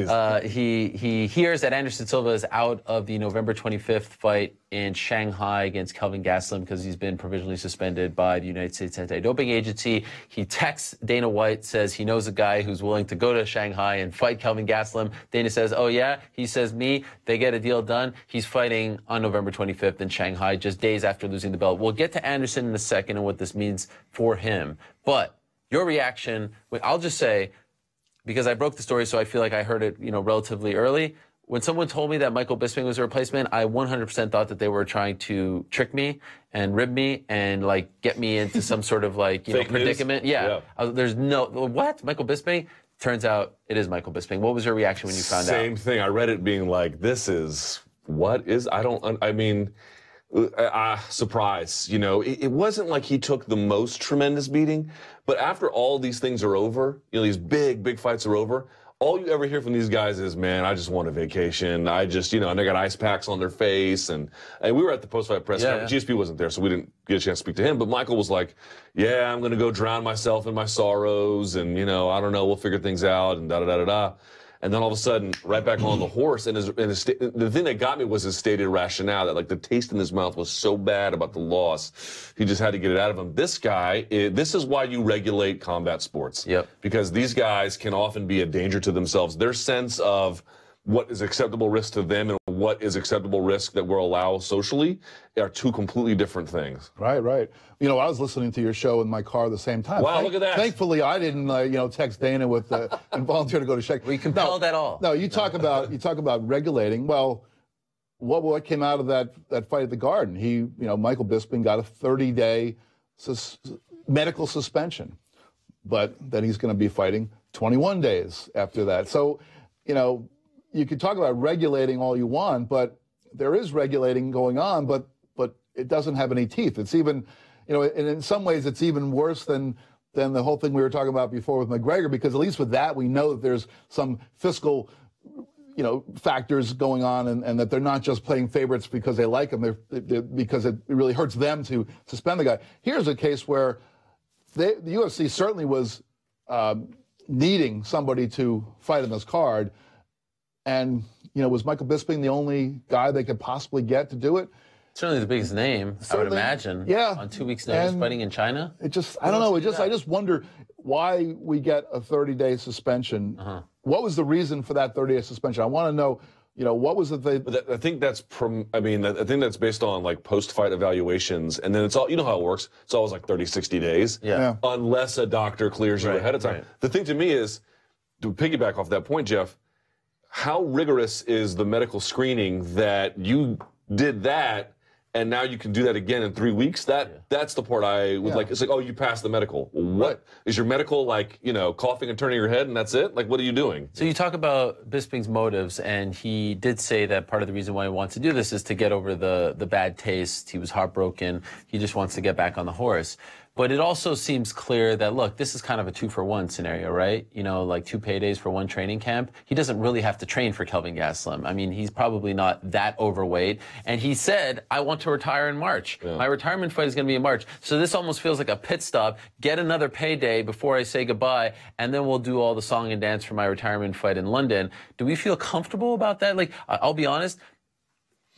He hears that Anderson Silva is out of the November 25th fight in Shanghai against Kelvin Gastelum because he's been provisionally suspended by the United States Anti-Doping Agency. He texts Dana White, says he knows a guy who's willing to go to Shanghai and fight Kelvin Gastelum. Dana says, oh yeah? He says, me. They get a deal done. He's fighting on November 25th in Shanghai, just days after losing the belt. We'll get to Anderson in a second and what this means for him. But your reaction, I'll just say, because I broke the story, so I feel like I heard it, relatively early. When someone told me that Michael Bisping was a replacement, I 100% thought that they were trying to trick me and rib me and get me into some sort of predicament. Yeah. There's no, what? Michael Bisping? Turns out it is Michael Bisping. What was your reaction when you found out? Same thing. I read it being like, this is, surprise. It wasn't like he took the most tremendous beating, but after all these things are over, these big fights are over, all you ever hear from these guys is, man, I just want a vacation. I just, and they got ice packs on their face. And we were at the post-fight press conference. GSP wasn't there, so we didn't get a chance to speak to him. But Michael was like, yeah, I'm going to go drown myself in my sorrows. And, I don't know, we'll figure things out and da-da-da-da-da. And then all of a sudden, right back on the horse. And the thing that got me was his stated rationale that, the taste in his mouth was so bad about the loss, he just had to get it out of him. This guy, this is why you regulate combat sports. Yep. Because these guys can often be a danger to themselves. Their sense of what is acceptable risk to them and what is acceptable risk that we're allowed socially are two completely different things. Right. I was listening to your show in my car at the same time. Wow, look at that. Thankfully, I didn't, text Dana with and volunteer to go to Shanghai. Were you compelled at all? No, you talk about regulating. Well, what came out of that fight at the Garden? Michael Bisping got a 30-day medical suspension, but then he's going to be fighting 21 days after that. So, you could talk about regulating all you want, but there is regulating going on, but it doesn't have any teeth. It's even, and in some ways it's even worse than the whole thing we were talking about before with McGregor, because at least with that we know that there's some fiscal, factors going on, and that they're not just playing favorites because they like him, they're because it really hurts them to suspend the guy. Here's a case where the UFC certainly was needing somebody to fight in this card. And, was Michael Bisping the only guy they could possibly get to do it? Certainly the biggest name, I would imagine. Yeah. On 2 weeks' notice, fighting in China. I don't know. I just wonder why we get a 30-day suspension. What was the reason for that 30-day suspension? I want to know, what was it they... I think that's based on post-fight evaluations, and then it's all, how it works. It's always 30, 60 days. Yeah. Unless a doctor clears you ahead of time. Right. The thing to me is, to piggyback off that point, Jeff, how rigorous is the medical screening that you did that and now you can do that again in 3 weeks? That's the part I would like. It's like, oh, you passed the medical. What is your medical coughing and turning your head and that's it? What are you doing? So you talk about Bisping's motives, and he did say that part of the reason why he wants to do this is to get over the bad taste. He was heartbroken. He just wants to get back on the horse. But it also seems clear that, look, this is kind of a 2-for-1 scenario, right? 2 paydays for one training camp. He doesn't really have to train for Kelvin Gastelum. I mean, he's probably not that overweight. And he said, I want to retire in March. Yeah. My retirement fight is going to be in March. So this almost feels like a pit stop. Get another payday before I say goodbye, and then we'll do all the song and dance for my retirement fight in London. Do we feel comfortable about that? I'll be honest.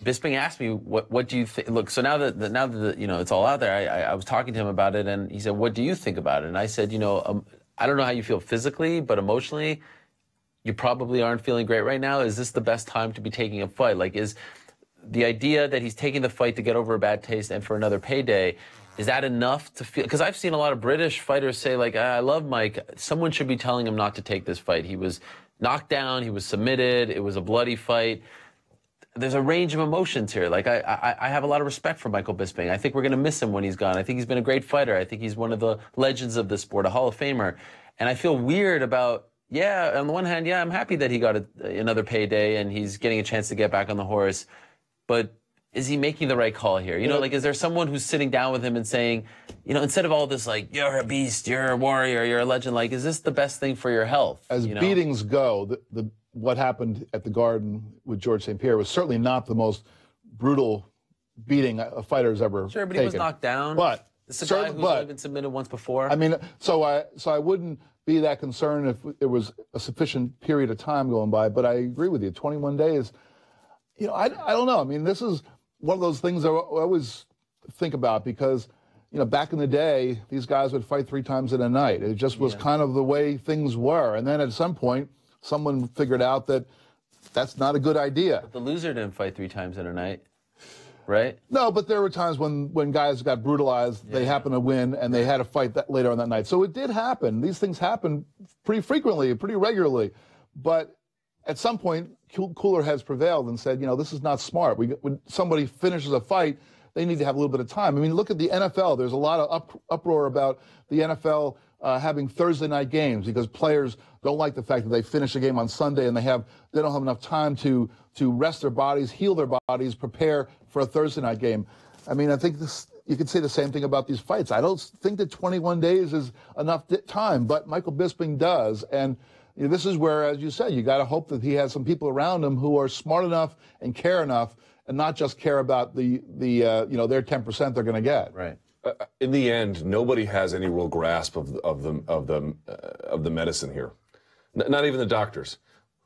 Bisping asked me, what do you think? Look, so now that it's all out there, I was talking to him about it, and he said, what do you think about it? And I said, I don't know how you feel physically, but emotionally, you probably aren't feeling great right now. Is this the best time to be taking a fight? Is the idea that he's taking the fight to get over a bad taste and for another payday, is that enough to feel? Because I've seen a lot of British fighters say, I love Mike. Someone should be telling him not to take this fight. He was knocked down. He was submitted. It was a bloody fight. there's a range of emotions here. Like, I have a lot of respect for Michael Bisping. I think we're going to miss him when he's gone. I think he's been a great fighter. I think he's one of the legends of the sport, a Hall of Famer. And I feel weird about, yeah, on the one hand, yeah, I'm happy that he got another payday and he's getting a chance to get back on the horse. But is he making the right call here? You know, like, is there someone who's sitting down with him and saying, you know, instead of all this, like, you're a beast, you're a warrior, you're a legend, like, is this the best thing for your health? As beatings go, what happened at the Garden with George St. Pierre was certainly not the most brutal beating a fighter's ever taken. Sure, but he was knocked down. But it's a guy who's only been submitted once before. I mean, so I wouldn't be that concerned if there was a sufficient period of time going by. But I agree with you. 21 days. You know, I don't know. I mean, this is one of those things I always think about because, you know, back in the day, these guys would fight 3 times in a night. It just was kind of the way things were. And then at some point, someone figured out that that's not a good idea. But the loser didn't fight 3 times in a night, right? No, but there were times when guys got brutalized, they happened to win, and they had to fight that later on that night. So it did happen. These things happen pretty frequently, pretty regularly. But at some point, cooler heads prevailed and said, you know, this is not smart. When somebody finishes a fight, they need to have a little bit of time. I mean, look at the NFL. There's a lot of uproar about the NFL having Thursday night games because players don't like the fact that they finish a game on Sunday and they don't have enough time to rest their bodies, heal their bodies, prepare for a Thursday night game. I mean, I think you could say the same thing about these fights. I don't think that 21 days is enough time, but Michael Bisping does. And you know, this is where, as you said, you got to hope that he has some people around him who are smart enough and care enough, and not just care about the you know, their 10% they're going to get. Right. In the end, nobody has any real grasp of the medicine here. Not even the doctors.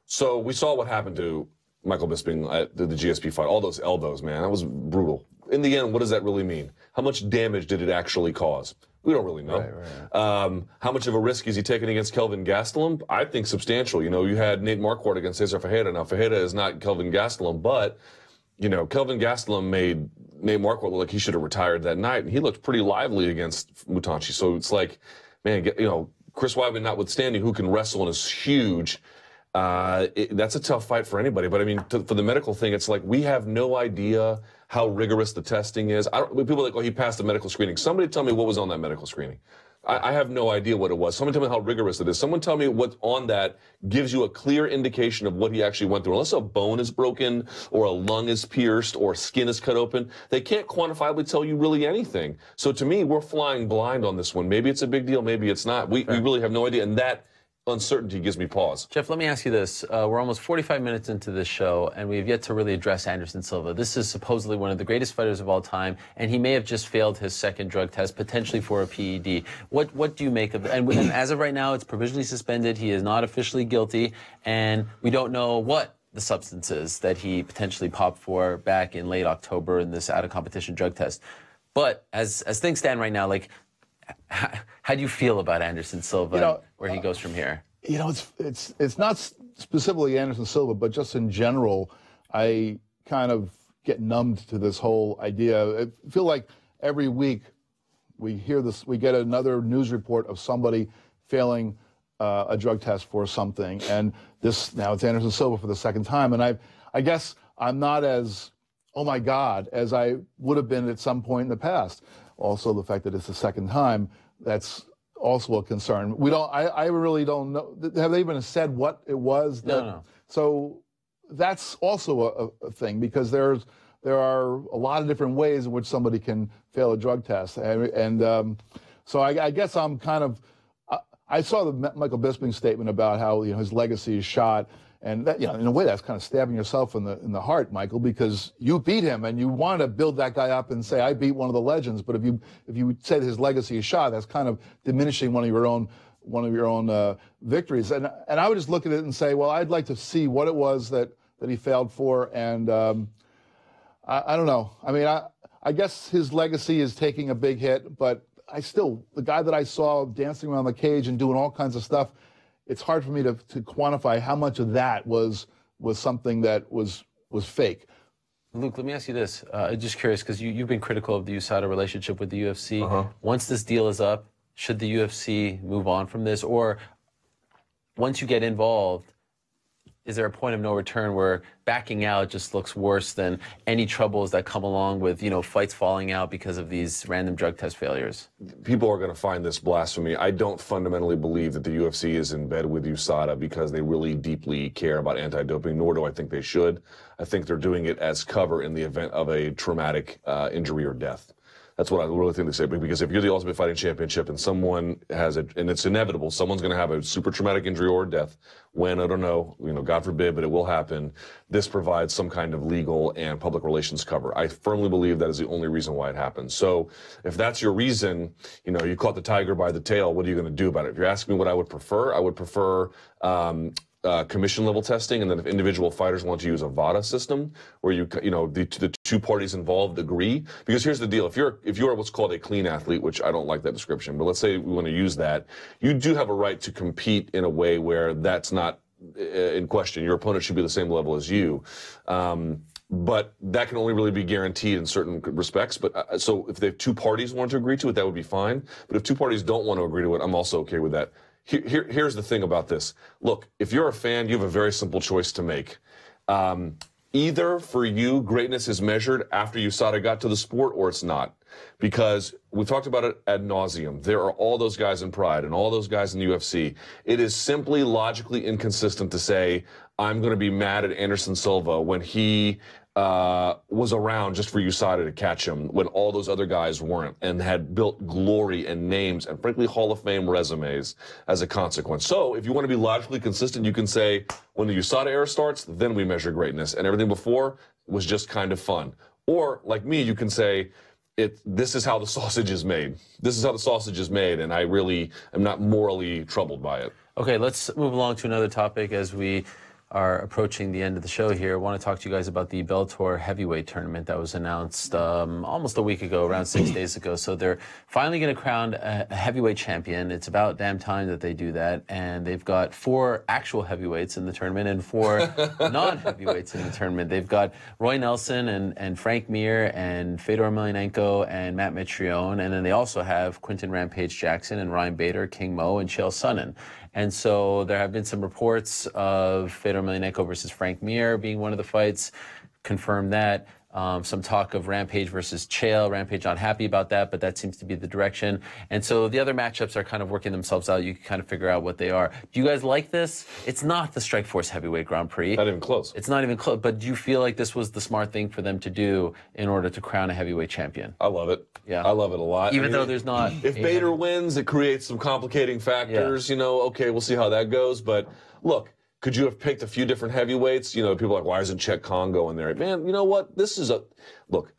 So we saw what happened to Michael Bisping at the GSP fight. All those elbows, man, that was brutal. In the end, what does that really mean? How much damage did it actually cause? We don't really know. Right. How much of a risk is he taking against Kelvin Gastelum? I think substantial. You know, you had Nate Marquardt against Cesar Ferreira. Now, Ferreira is not Kelvin Gastelum, but, you know, Kelvin Gastelum made Nate Marquardt look like he should have retired that night, and he looked pretty lively against Mutanchi. So it's like, man, you know, Chris Weidman notwithstanding, who can wrestle and is huge, that's a tough fight for anybody. But I mean, for the medical thing, it's like we have no idea how rigorous the testing is. People are like, oh, he passed the medical screening. Somebody tell me what was on that medical screening. I have no idea what it was. Someone tell me how rigorous it is. Someone tell me what on that gives you a clear indication of what he actually went through. Unless a bone is broken or a lung is pierced or skin is cut open, they can't quantifiably tell you really anything. So to me, we're flying blind on this one. Maybe it's a big deal, maybe it's not. We really have no idea, and that uncertainty gives me pause. Jeff, let me ask you this. We're almost 45 minutes into this show, and we've yet to really address Anderson Silva. This is supposedly one of the greatest fighters of all time, and he may have just failed his second drug test, potentially for a PED. What do you make of it? And as of right now, it's provisionally suspended. He is not officially guilty, and we don't know what the substances that he potentially popped for back in late October in this out-of-competition drug test. But as things stand right now, like, how do you feel about Anderson Silva, and where he goes from here? You know, it's not specifically Anderson Silva, but just in general, I kind of get numbed to this whole idea. I feel like every week we hear this, we get another news report of somebody failing a drug test for something, and now it's Anderson Silva for the second time, and I guess I'm not as, oh my God, as I would have been at some point in the past. Also, the fact that it's the second time, that's also a concern. I really don't know. Have they even said what it was? No. So that's also a thing, because there are a lot of different ways in which somebody can fail a drug test. So I guess I'm kind of, I saw the Michael Bisping statement about how, you know, his legacy is shot. And that, you know, in a way, that's kind of stabbing yourself in the heart, Michael, because you beat him and you want to build that guy up and say, I beat one of the legends. But if you say that his legacy is shot, that's kind of diminishing one of your own victories. And I would just look at it and say, well, I'd like to see what it was that he failed for. And I don't know. I mean, I guess his legacy is taking a big hit, but the guy that I saw dancing around the cage and doing all kinds of stuff, it's hard for me to quantify how much of that was something that was fake. Luke, let me ask you this. Just curious, because you've been critical of the USADA relationship with the UFC. Once this deal is up, should the UFC move on from this? Or once you get involved, is there a point of no return where backing out just looks worse than any troubles that come along with, you know, fights falling out because of these random drug test failures? People are going to find this blasphemy. I don't fundamentally believe that the UFC is in bed with USADA because they really deeply care about anti-doping, nor do I think they should. I think they're doing it as cover in the event of a traumatic injury or death. That's what I really think they say. Because if you're the Ultimate Fighting Championship and someone has it, and it's inevitable, someone's going to have a super traumatic injury or death. When, I don't know, you know, God forbid, but it will happen. This provides some kind of legal and public relations cover. I firmly believe that is the only reason why it happens. So if that's your reason, you know, you caught the tiger by the tail, what are you going to do about it? If you're asking me what I would prefer commission level testing, and then if individual fighters want to use a VADA system where you know the two parties involved agree. Because here's the deal: if you're what's called a clean athlete, which I don't like that description, but let's say we want to use that, you do have a right to compete in a way where that's not in question. Your opponent should be the same level as you. But that can only really be guaranteed in certain respects. But so if the two parties want to agree to it, that would be fine. But if two parties don't want to agree to it, I'm also okay with that. Here's the thing about this. Look, if you're a fan, you have a very simple choice to make. Either for you, greatness is measured after USADA got to the sport, or it's not. Because we've talked about it ad nauseum. There are all those guys in Pride and all those guys in the UFC. It is simply logically inconsistent to say, I'm going to be mad at Anderson Silva when he was around just for USADA to catch him when all those other guys weren't and had built glory and names and frankly Hall of Fame resumes as a consequence. So if you want to be logically consistent, you can say when the USADA era starts, then we measure greatness, and everything before was just kind of fun. Or like me, you can say this is how the sausage is made. This is how the sausage is made, and I really am not morally troubled by it. Okay, let's move along to another topic as we are approaching the end of the show here. I want to talk to you guys about the Bellator heavyweight tournament that was announced almost a week ago, around 6 days ago. So they're finally going to crown a heavyweight champion. It's about damn time that they do that. And they've got 4 actual heavyweights in the tournament and 4 non-heavyweights in the tournament. They've got Roy Nelson and Frank Mir and Fedor Emelianenko and Matt Mitrione. And then they also have Quinton Rampage Jackson and Ryan Bader, King Mo, and Chael Sonnen. And so there have been some reports of Fedor Emelianenko versus Frank Mir being one of the fights. Confirmed that. Some talk of Rampage versus Chael. Rampage not happy about that, but that seems to be the direction. And so the other matchups are kind of working themselves out. You can kind of figure out what they are. Do you guys like this? It's not the Strikeforce Heavyweight Grand Prix. Not even close. It's not even close. But do you feel like this was the smart thing for them to do in order to crown a heavyweight champion? I love it. Yeah. I love it a lot. Even though there's not... If Bader wins, it creates some complicating factors. You know, okay, we'll see how that goes. But look, could you have picked a few different heavyweights? You know, people are like, why isn't Chet Congo in there? Man, you know what? This is a... Look,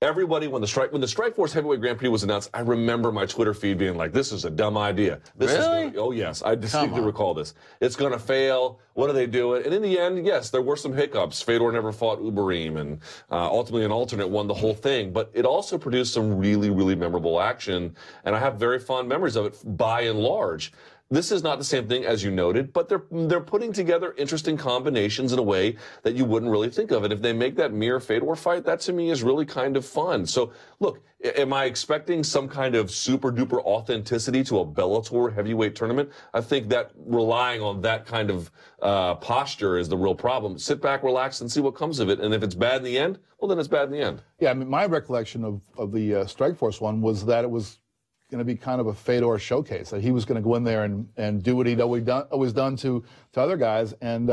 everybody, when the Strikeforce Heavyweight Grand Prix was announced, I remember my Twitter feed being like, this is a dumb idea. This really? Oh, yes. I distinctly recall this. It's going to fail. What are they doing? And in the end, yes, there were some hiccups. Fedor never fought Uberim, and ultimately an alternate won the whole thing. But it also produced some really, really memorable action, and I have very fond memories of it by and large. This is not the same thing, as you noted, but they're putting together interesting combinations in a way that you wouldn't really think of. And if they make that Mir-Fedor fight, that to me is really kind of fun. So, look, am I expecting some kind of super-duper authenticity to a Bellator heavyweight tournament? I think that relying on that kind of posture is the real problem. Sit back, relax, and see what comes of it. And if it's bad in the end, well, then it's bad in the end. Yeah, I mean, my recollection of the Strikeforce one was that it was going to be kind of a Fedor showcase, that he was going to go in there and do what he'd always done to other guys, and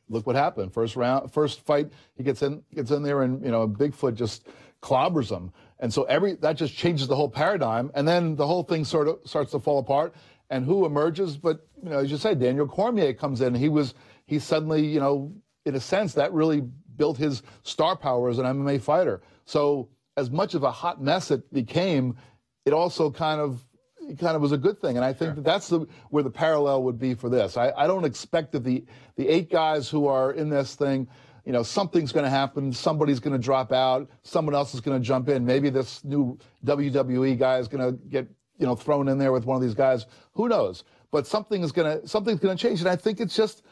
look what happened. First fight, he gets in there, and Bigfoot just clobbers him, and so that just changes the whole paradigm, and then the whole thing sort of starts to fall apart. And who emerges? But as you said, Daniel Cormier comes in. He suddenly, in a sense, that really built his star power as an MMA fighter. So as much of a hot mess it became, it also kind of was a good thing. And I think that's where the parallel would be for this. I don't expect that the 8 guys who are in this thing, something's going to happen. Somebody's going to drop out. Someone else is going to jump in. Maybe this new WWE guy is going to get, thrown in there with one of these guys. Who knows? But something's going to change. And I think it's just,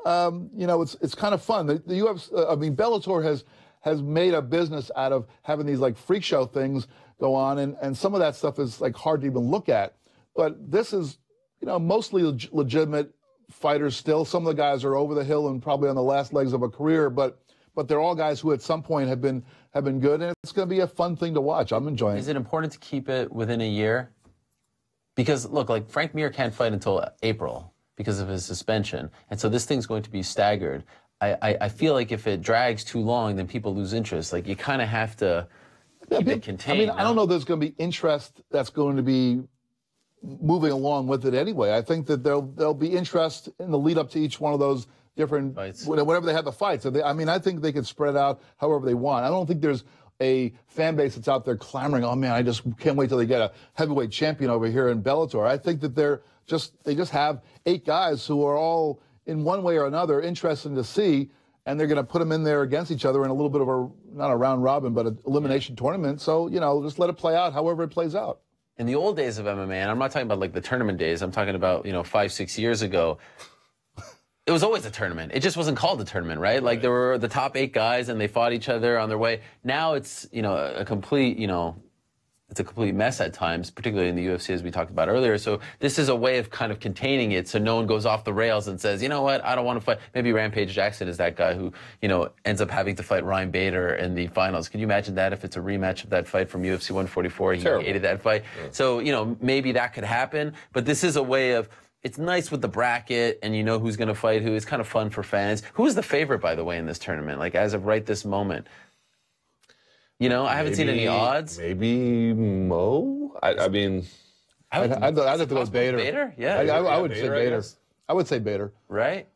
it's kind of fun. The UFC, Bellator has made a business out of having these like freak show things go on, and some of that stuff is like hard to even look at. But this is, mostly legitimate, fighters still. Some of the guys are over the hill and probably on the last legs of a career, but they're all guys who at some point have been good, and it's going to be a fun thing to watch. I'm enjoying it. Is it important to keep it within a year? Because, look, like Frank Mir can't fight until April because of his suspension, and so this thing's going to be staggered. I feel like if it drags too long, then people lose interest. Like, you kind of have to keep it contained. I mean, I don't know if there's going to be interest that's going to be moving along with it anyway. I think that there'll be interest in the lead up to each one of those different fights, whenever they have the fights. So I think they can spread out however they want. I don't think there's a fan base that's out there clamoring, oh man, I just can't wait till they get a heavyweight champion over here in Bellator. I think that they just have 8 guys who are all in one way or another interesting to see, and they're going to put them in there against each other in a little bit of not a round robin, but an elimination tournament. So, just let it play out however it plays out. In the old days of MMA, and I'm not talking about like the tournament days, I'm talking about, 5-6 years ago, it was always a tournament. It just wasn't called a tournament, right? Like there were the top 8 guys and they fought each other on their way. Now it's, a complete, it's a complete mess at times, particularly in the UFC, as we talked about earlier. So this is a way of kind of containing it so no one goes off the rails and says, you know what, I don't want to fight. Maybe Rampage Jackson is that guy who, ends up having to fight Ryan Bader in the finals. Can you imagine that if it's a rematch of that fight from UFC 144? He hated that fight. Yeah. So, maybe that could happen. But this is a way of, it's nice with the bracket and you know who's going to fight who. It's kind of fun for fans. Who is the favorite, by the way, in this tournament? Like, as of right this moment? I haven't seen any odds. Maybe Mo? I mean... I'd have to go with Bader. Bader? Yeah. I would say Bader. I would say Bader. Right?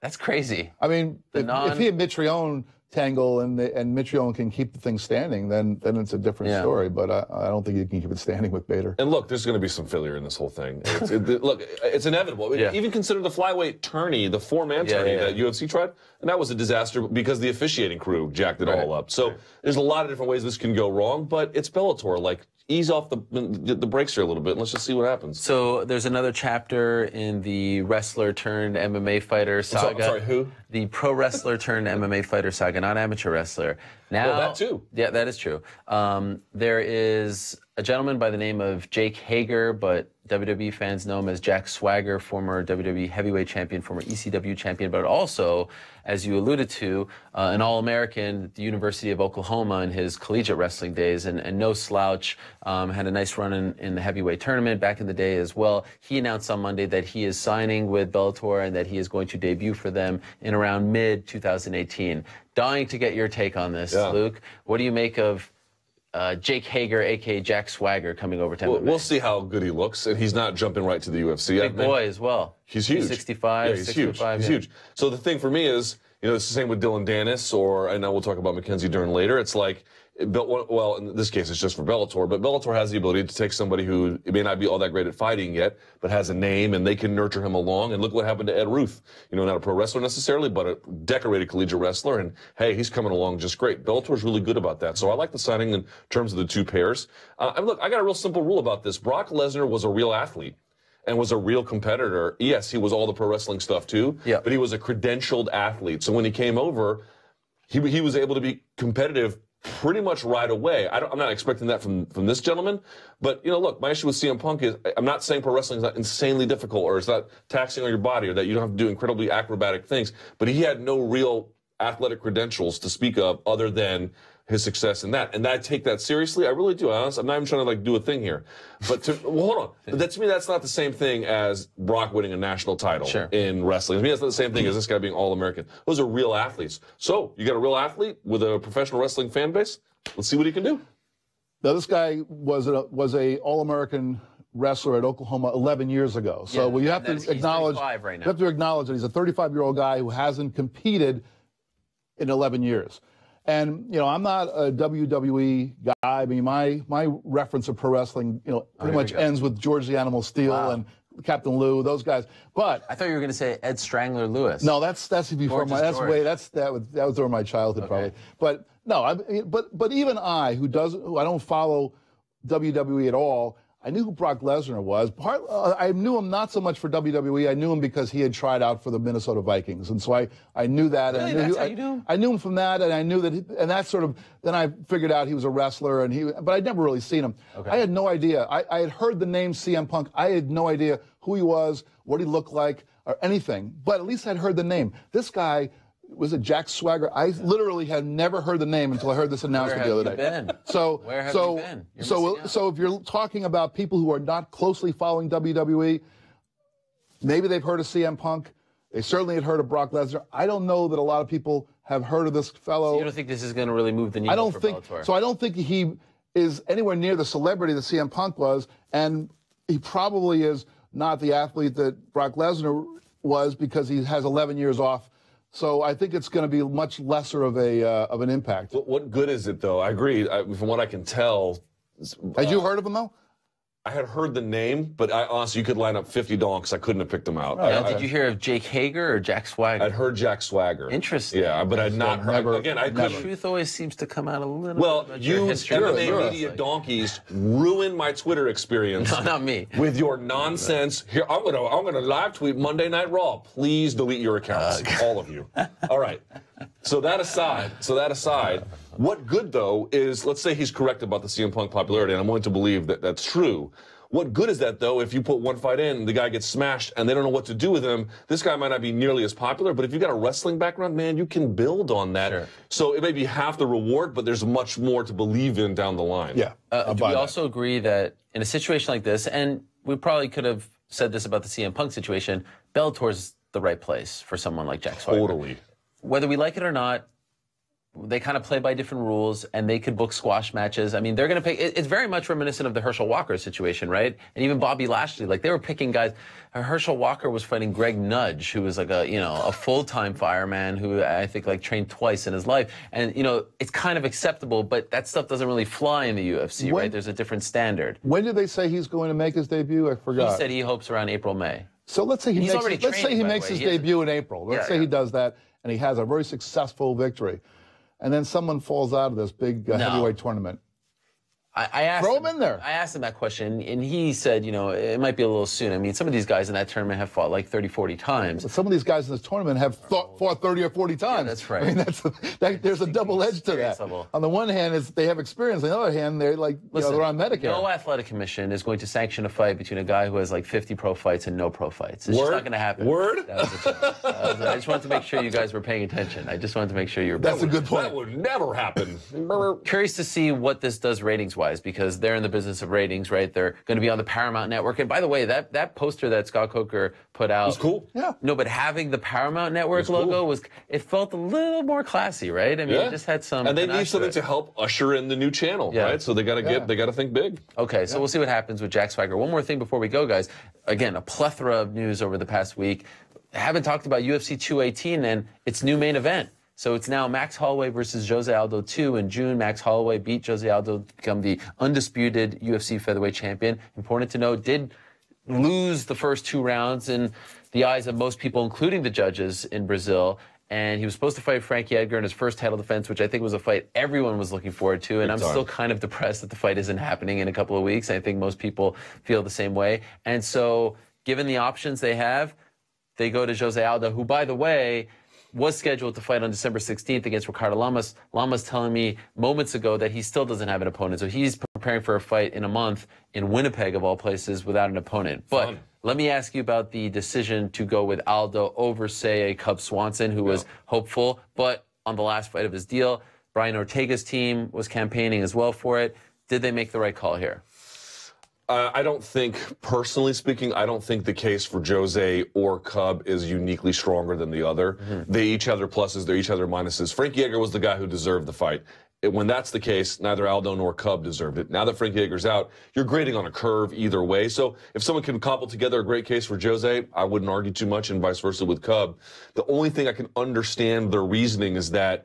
That's crazy. I mean, if he and Mitrione tangle and Mitrione can keep the thing standing, then it's a different story. But I don't think you can keep it standing with Bader. And look, there's going to be some failure in this whole thing. Look, it's inevitable. Yeah. Even consider the flyweight tourney, the 4-man tourney that UFC tried, and that was a disaster because the officiating crew jacked it all up. So there's a lot of different ways this can go wrong, but it's Bellator. Like, ease off the brakes here a little bit and let's just see what happens. So there's another chapter in the wrestler turned MMA fighter saga. I'm sorry, who? The pro wrestler turned MMA fighter saga, not amateur wrestler. Now, well, that too. Yeah, that is true. There is a gentleman by the name of Jake Hager, but WWE fans know him as Jack Swagger, former WWE heavyweight champion, former ECW champion, but also, as you alluded to, an All-American at the University of Oklahoma in his collegiate wrestling days, and no slouch, had a nice run in the heavyweight tournament back in the day as well. He announced on Monday that he is signing with Bellator and that he is going to debut for them in around mid-2018. Dying to get your take on this, Luke. What do you make of Jake Hager, a.k.a. Jack Swagger, coming over to MMA? We'll see how good he looks, and he's not jumping right to the UFC. Big boy as well. He's huge. He's 65, yeah, he's 65. Huge. He's huge. So the thing for me is, it's the same with Dylan Dennis, I know we'll talk about Mackenzie Dern later. It's like, well, in this case, it's just for Bellator, but Bellator has the ability to take somebody who may not be all that great at fighting yet, but has a name, and they can nurture him along. And look what happened to Ed Ruth. Not a pro wrestler necessarily, but a decorated collegiate wrestler. And hey, he's coming along just great. Bellator's really good about that. So I like the signing in terms of the two pairs. And look, I got a real simple rule about this. Brock Lesnar was a real athlete and was a real competitor. Yes, he was all the pro wrestling stuff too, but he was a credentialed athlete. So when he came over, he was able to be competitive pretty much right away. I'm not expecting that from this gentleman, but look, my issue with CM Punk is I'm not saying pro wrestling is not insanely difficult or it's not taxing on your body or that you don't have to do incredibly acrobatic things, but he had no real athletic credentials to speak of other than his success in that. And I take that seriously. I really do. I'm not even trying to do a thing here. But hold on. To me, that's not the same thing as Brock winning a national title in wrestling. To me, that's not the same thing as this guy being All-American. Those are real athletes. So you got a real athlete with a professional wrestling fan base. Let's see what he can do. Now, this guy was a All-American wrestler at Oklahoma 11 years ago. So you have to acknowledge right now. You have to acknowledge that he's a 35-year-old guy who hasn't competed in 11 years. And, I'm not a WWE guy. I mean, my reference of pro wrestling, pretty much ends with George the Animal Steele and Captain Lou, those guys. But I thought you were going to say Ed Strangler Lewis. No, that's before that was during my childhood probably. But no, but even I, who I don't follow WWE at all, I knew who Brock Lesnar was. I knew him not so much for WWE. I knew him because he had tried out for the Minnesota Vikings, and so I knew that. Really? That's how you knew him? I knew him from that, and I knew that, and that sort of. Then I figured out he was a wrestler, but I'd never really seen him. Okay. I had no idea. I had heard the name CM Punk. I had no idea who he was, what he looked like, or anything. But at least I'd heard the name. This guy, was it Jack Swagger? I literally had never heard the name until I heard this announcement the other day. Where have you been? So if you're talking about people who are not closely following WWE, maybe they've heard of CM Punk. They certainly had heard of Brock Lesnar. I don't know that a lot of people have heard of this fellow. So you don't think this is going to really move the needle for Bellator? So I don't think he is anywhere near the celebrity that CM Punk was, and he probably is not the athlete that Brock Lesnar was because he has 11 years off. So I think it's going to be much lesser of an impact. What good is it, though? I agree. From what I can tell. Had you heard of him, though? I had heard the name, but honestly, you could line up 50 donks. I couldn't have picked them out. Did you hear of Jake Hager or Jack Swagger? I'd heard Jack Swagger. Interesting. Yeah, but I'd not heard. Again, I couldn't. The truth always seems to come out a little. Well, you MMA media donkeys ruined my Twitter experience. No, not me. With your nonsense. Here, I'm gonna live tweet Monday Night Raw. Please delete your accounts, all of you. All right. So that aside, what good, though, is, let's say he's correct about the CM Punk popularity, and I'm willing to believe that that's true. What good is that, though, if you put one fight in, the guy gets smashed, and they don't know what to do with him? This guy might not be nearly as popular, but if you've got a wrestling background, man, you can build on that. Sure. So it may be half the reward, but there's much more to believe in down the line. Yeah. Do we also agree that in a situation like this, and we probably could have said this about the CM Punk situation, Bellator's the right place for someone like Jack Swagger? Totally. Whether we like it or not, they kind of play by different rules, and they could book squash matches. I mean, they're going to pick. It's very much reminiscent of the Herschel Walker situation, right? And even Bobby Lashley, like they were picking guys. Herschel Walker was fighting Greg Nudge, who was like a full-time fireman who I think like trained twice in his life. And it's kind of acceptable, but that stuff doesn't really fly in the UFC, right? There's a different standard. When did they say he's going to make his debut? I forgot. He said he hopes around April, May. So let's say he makes his debut in April. Let's say he does that, and he has a very successful victory. And then someone falls out of this big heavyweight tournament. I asked Throw him in there. I asked him that question, and he said, it might be a little soon. I mean, some of these guys in that tournament have fought like 30, 40 times. But some of these guys in this tournament have fought 30 or 40 times. Yeah, that's right. I mean, there's a double edge to that. Level. On the one hand, they have experience. On the other hand, they're like, they're on Medicare. No athletic commission is going to sanction a fight between a guy who has like 50 pro fights and no pro fights. It's just not going to happen. Word? I just wanted to make sure you guys were paying attention. I just wanted to make sure you were. That's a good point. That would never happen. Curious to see what this does ratings-wise, because they're in the business of ratings, right? They're going to be on the Paramount Network. And by the way, that poster that Scott Coker put out was cool. Yeah. No, but having the Paramount Network logo it felt a little more classy, right? I mean, it just had some. And they need something to help usher in the new channel, right? So they got to think big. Okay, so we'll see what happens with Jack Swagger. One more thing before we go, guys. Again, a plethora of news over the past week. I haven't talked about UFC 218 and its new main event. So it's now Max Holloway versus Jose Aldo 2 in June. Max Holloway beat Jose Aldo to become the undisputed UFC featherweight champion. Important to note, did lose the first 2 rounds in the eyes of most people, including the judges in Brazil. And he was supposed to fight Frankie Edgar in his first title defense, which I think was a fight everyone was looking forward to. And I'm still kind of depressed that the fight isn't happening in a couple of weeks. I think most people feel the same way. And so given the options they have, they go to Jose Aldo, who, by the way, was scheduled to fight on December 16th against Ricardo Lamas. Lamas telling me moments ago that he still doesn't have an opponent. So he's preparing for a fight in a month in Winnipeg, of all places, without an opponent. But let me ask you about the decision to go with Aldo over, say, a Cub Swanson, who was hopeful. But on the last fight of his deal, Brian Ortega's team was campaigning as well for it. Did they make the right call here? I don't think, personally speaking, I don't think the case for Jose or Cub is uniquely stronger than the other. They each have their pluses, they each have their minuses. Frankie Edgar was the guy who deserved the fight. When that's the case, neither Aldo nor Cub deserved it. Now that Frankie Edgar's out, you're grading on a curve either way. So if someone can cobble together a great case for Jose, I wouldn't argue too much, and vice versa with Cub. The only thing I can understand their reasoning is that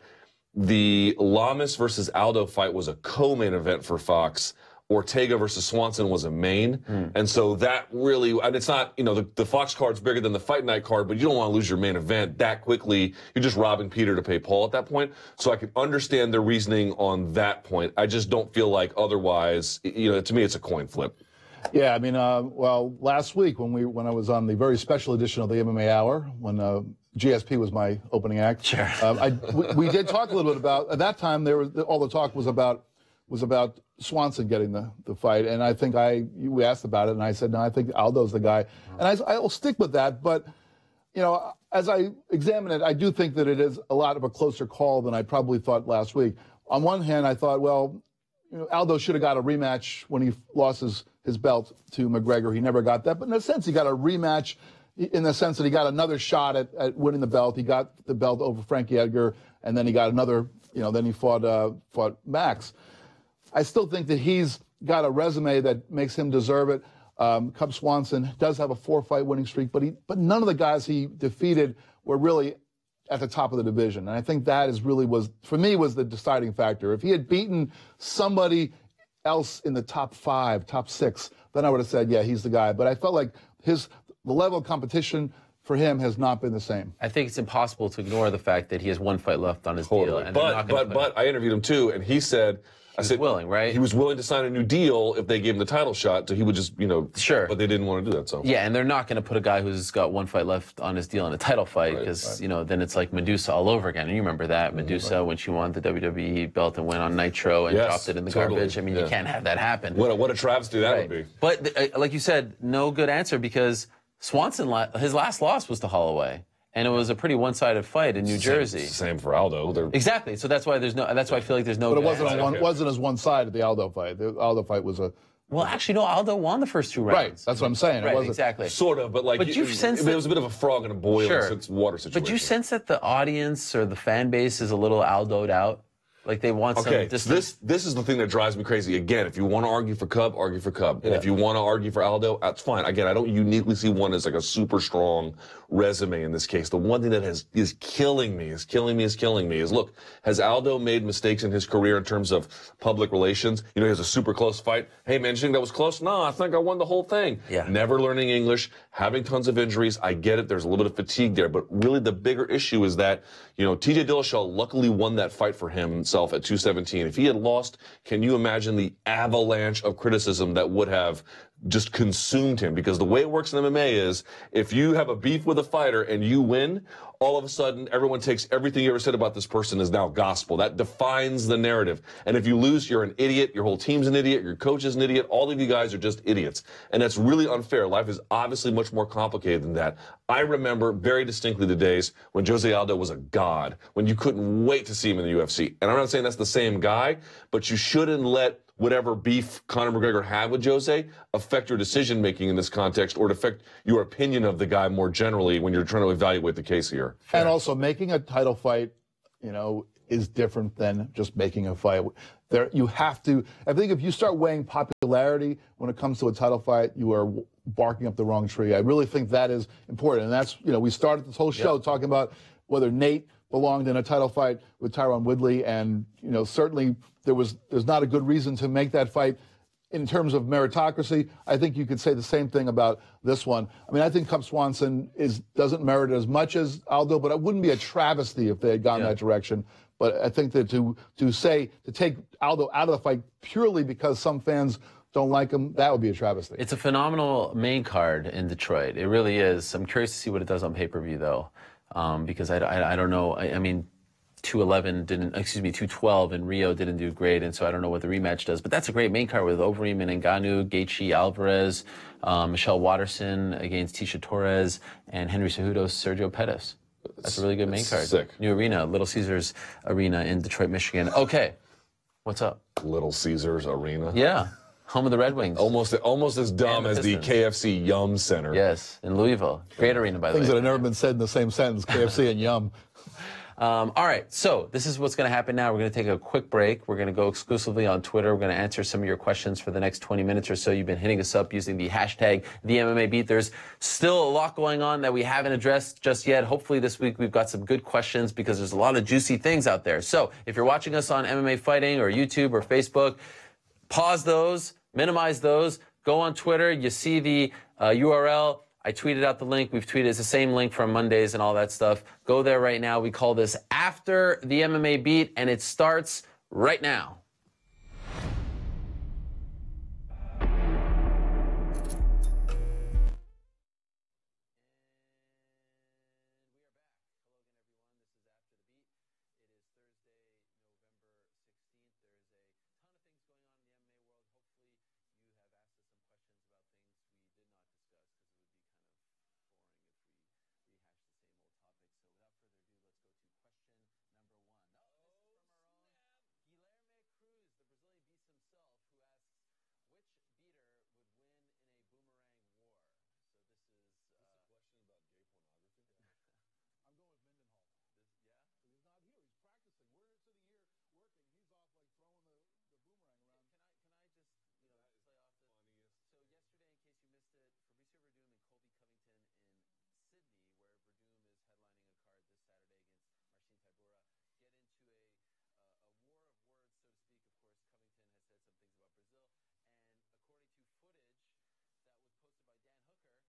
the Lamas versus Aldo fight was a co-main event for Fox. Ortega versus Swanson was a main. And so that really, and it's not, the Fox card's bigger than the Fight Night card, but you don't want to lose your main event that quickly. You're just robbing Peter to pay Paul at that point. So I can understand their reasoning on that point. I just don't feel like otherwise, to me, it's a coin flip. Yeah, I mean, well, last week when I was on the very special edition of the MMA Hour, when GSP was my opening act, we did talk a little bit about, at that time, all the talk was about Swanson getting the fight, and I think we asked about it, and I said, no, I think Aldo's the guy. And I will stick with that, but, you know, as I examine it, I do think that it is a lot of a closer call than I probably thought last week. On one hand, I thought, well, you know, Aldo should have got a rematch when he lost his belt to McGregor. He never got that. But in a sense, he got a rematch in the sense that he got another shot at winning the belt. He got the belt over Frankie Edgar, and then he got another, you know, then he fought Max. I still think that he's got a resume that makes him deserve it. Cub Swanson does have a 4-fight winning streak, but none of the guys he defeated were really at the top of the division. And I think that is really for me, was the deciding factor. If he had beaten somebody else in the top 5, top 6, then I would have said, yeah, he's the guy. But I felt like the level of competition for him has not been the same. I think it's impossible to ignore the fact that he has 1 fight left on his deal. And but I interviewed him too, and he said, willing, right? He was willing to sign a new deal if they gave him the title shot, so he would just, you know, sure. But they didn't want to do that, so. Yeah, and they're not going to put a guy who's got 1 fight left on his deal in a title fight, because, you know, then it's like Medusa all over again. And you remember that, Medusa, when she won the WWE belt and went on Nitro and dropped it in the garbage. I mean, you can't have that happen. What a travesty that would be. But, like you said, no good answer, because Swanson, his last loss was to Holloway. And it was a pretty one-sided fight in New Jersey. Same for Aldo. Exactly. So that's why I feel like there's no. But it wasn't as one-sided, the Aldo fight. The Aldo fight was a. Well, actually, no. Aldo won the first 2 rounds. Right. That's what I'm saying. Right. It wasn't, exactly. Sort of, but like. But you've sensed it was a bit of a frog in a boiling water situation. But you sense that the audience or the fan base is a little Aldo'd out. Like they want some distance. This is the thing that drives me crazy. Again, if you want to argue for Cub, argue for Cub. And if you want to argue for Aldo, that's fine. Again, I don't uniquely see one as like a super strong resume in this case. The one thing that is killing me is look, has Aldo made mistakes in his career in terms of public relations? You know, he has a super close fight. Hey man, you think that was close? No, I think I won the whole thing. Yeah. Never learning English, having tons of injuries. I get it. There's a little bit of fatigue there, but really the bigger issue is that, you know, TJ Dillashaw luckily won that fight for himself at 217. If he had lost, can you imagine the avalanche of criticism that would have just consumed him? Because the way it works in MMA is, if you have a beef with a fighter and you win, all of a sudden everyone takes everything you ever said about this person is now gospel. That defines the narrative. And if you lose, you're an idiot. Your whole team's an idiot. Your coach is an idiot. All of you guys are just idiots. And that's really unfair. Life is obviously much more complicated than that. I remember very distinctly the days when Jose Aldo was a god, when you couldn't wait to see him in the UFC. And I'm not saying that's the same guy, but you shouldn't let whatever beef Conor McGregor had with Jose affect your decision-making in this context, or to affect your opinion of the guy more generally when you're trying to evaluate the case here. And also, making a title fight, you know, is different than just making a fight. You have to, I think if you start weighing popularity when it comes to a title fight, you are barking up the wrong tree. I really think that is important. And that's, you know, we started this whole show talking about whether Nate belonged in a title fight with Tyron Woodley, and, you know, certainly there's not a good reason to make that fight. In terms of meritocracy, I think you could say the same thing about this one. I mean, I think Cub Swanson doesn't merit it as much as Aldo, but it wouldn't be a travesty if they had gone that direction. But I think that to take Aldo out of the fight purely because some fans don't like him, that would be a travesty. It's a phenomenal main card in Detroit. It really is. I'm curious to see what it does on pay-per-view, though, because I don't know. I mean, 212 in Rio didn't do great, and so I don't know what the rematch does. But that's a great main card with Overeem and Ngannou, Gaethje, Alvarez, Michelle Watterson against Tisha Torres, and Henry Cejudo's Sergio Pettis. That's a really good main card. Sick. New arena, Little Caesars Arena in Detroit, Michigan. Okay, what's up? Little Caesars Arena. Yeah, home of the Red Wings. Almost as dumb as the KFC Yum Center. Yes, in Louisville. Great arena, by the way. Things that have never been said in the same sentence, KFC and Yum. All right, so this is what's going to happen now. We're going to take a quick break. We're going to go exclusively on Twitter. We're going to answer some of your questions for the next 20 minutes or so. You've been hitting us up using the hashtag #TheMMABeat. There's still a lot going on that we haven't addressed just yet. Hopefully this week we've got some good questions, because there's a lot of juicy things out there. So if you're watching us on MMA Fighting or YouTube or Facebook, pause those, minimize those, go on Twitter. You see the URL. I tweeted out the link. We've tweeted. It's the same link from Mondays and all that stuff. Go there right now. We call this After the MMA Beat, and it starts right now.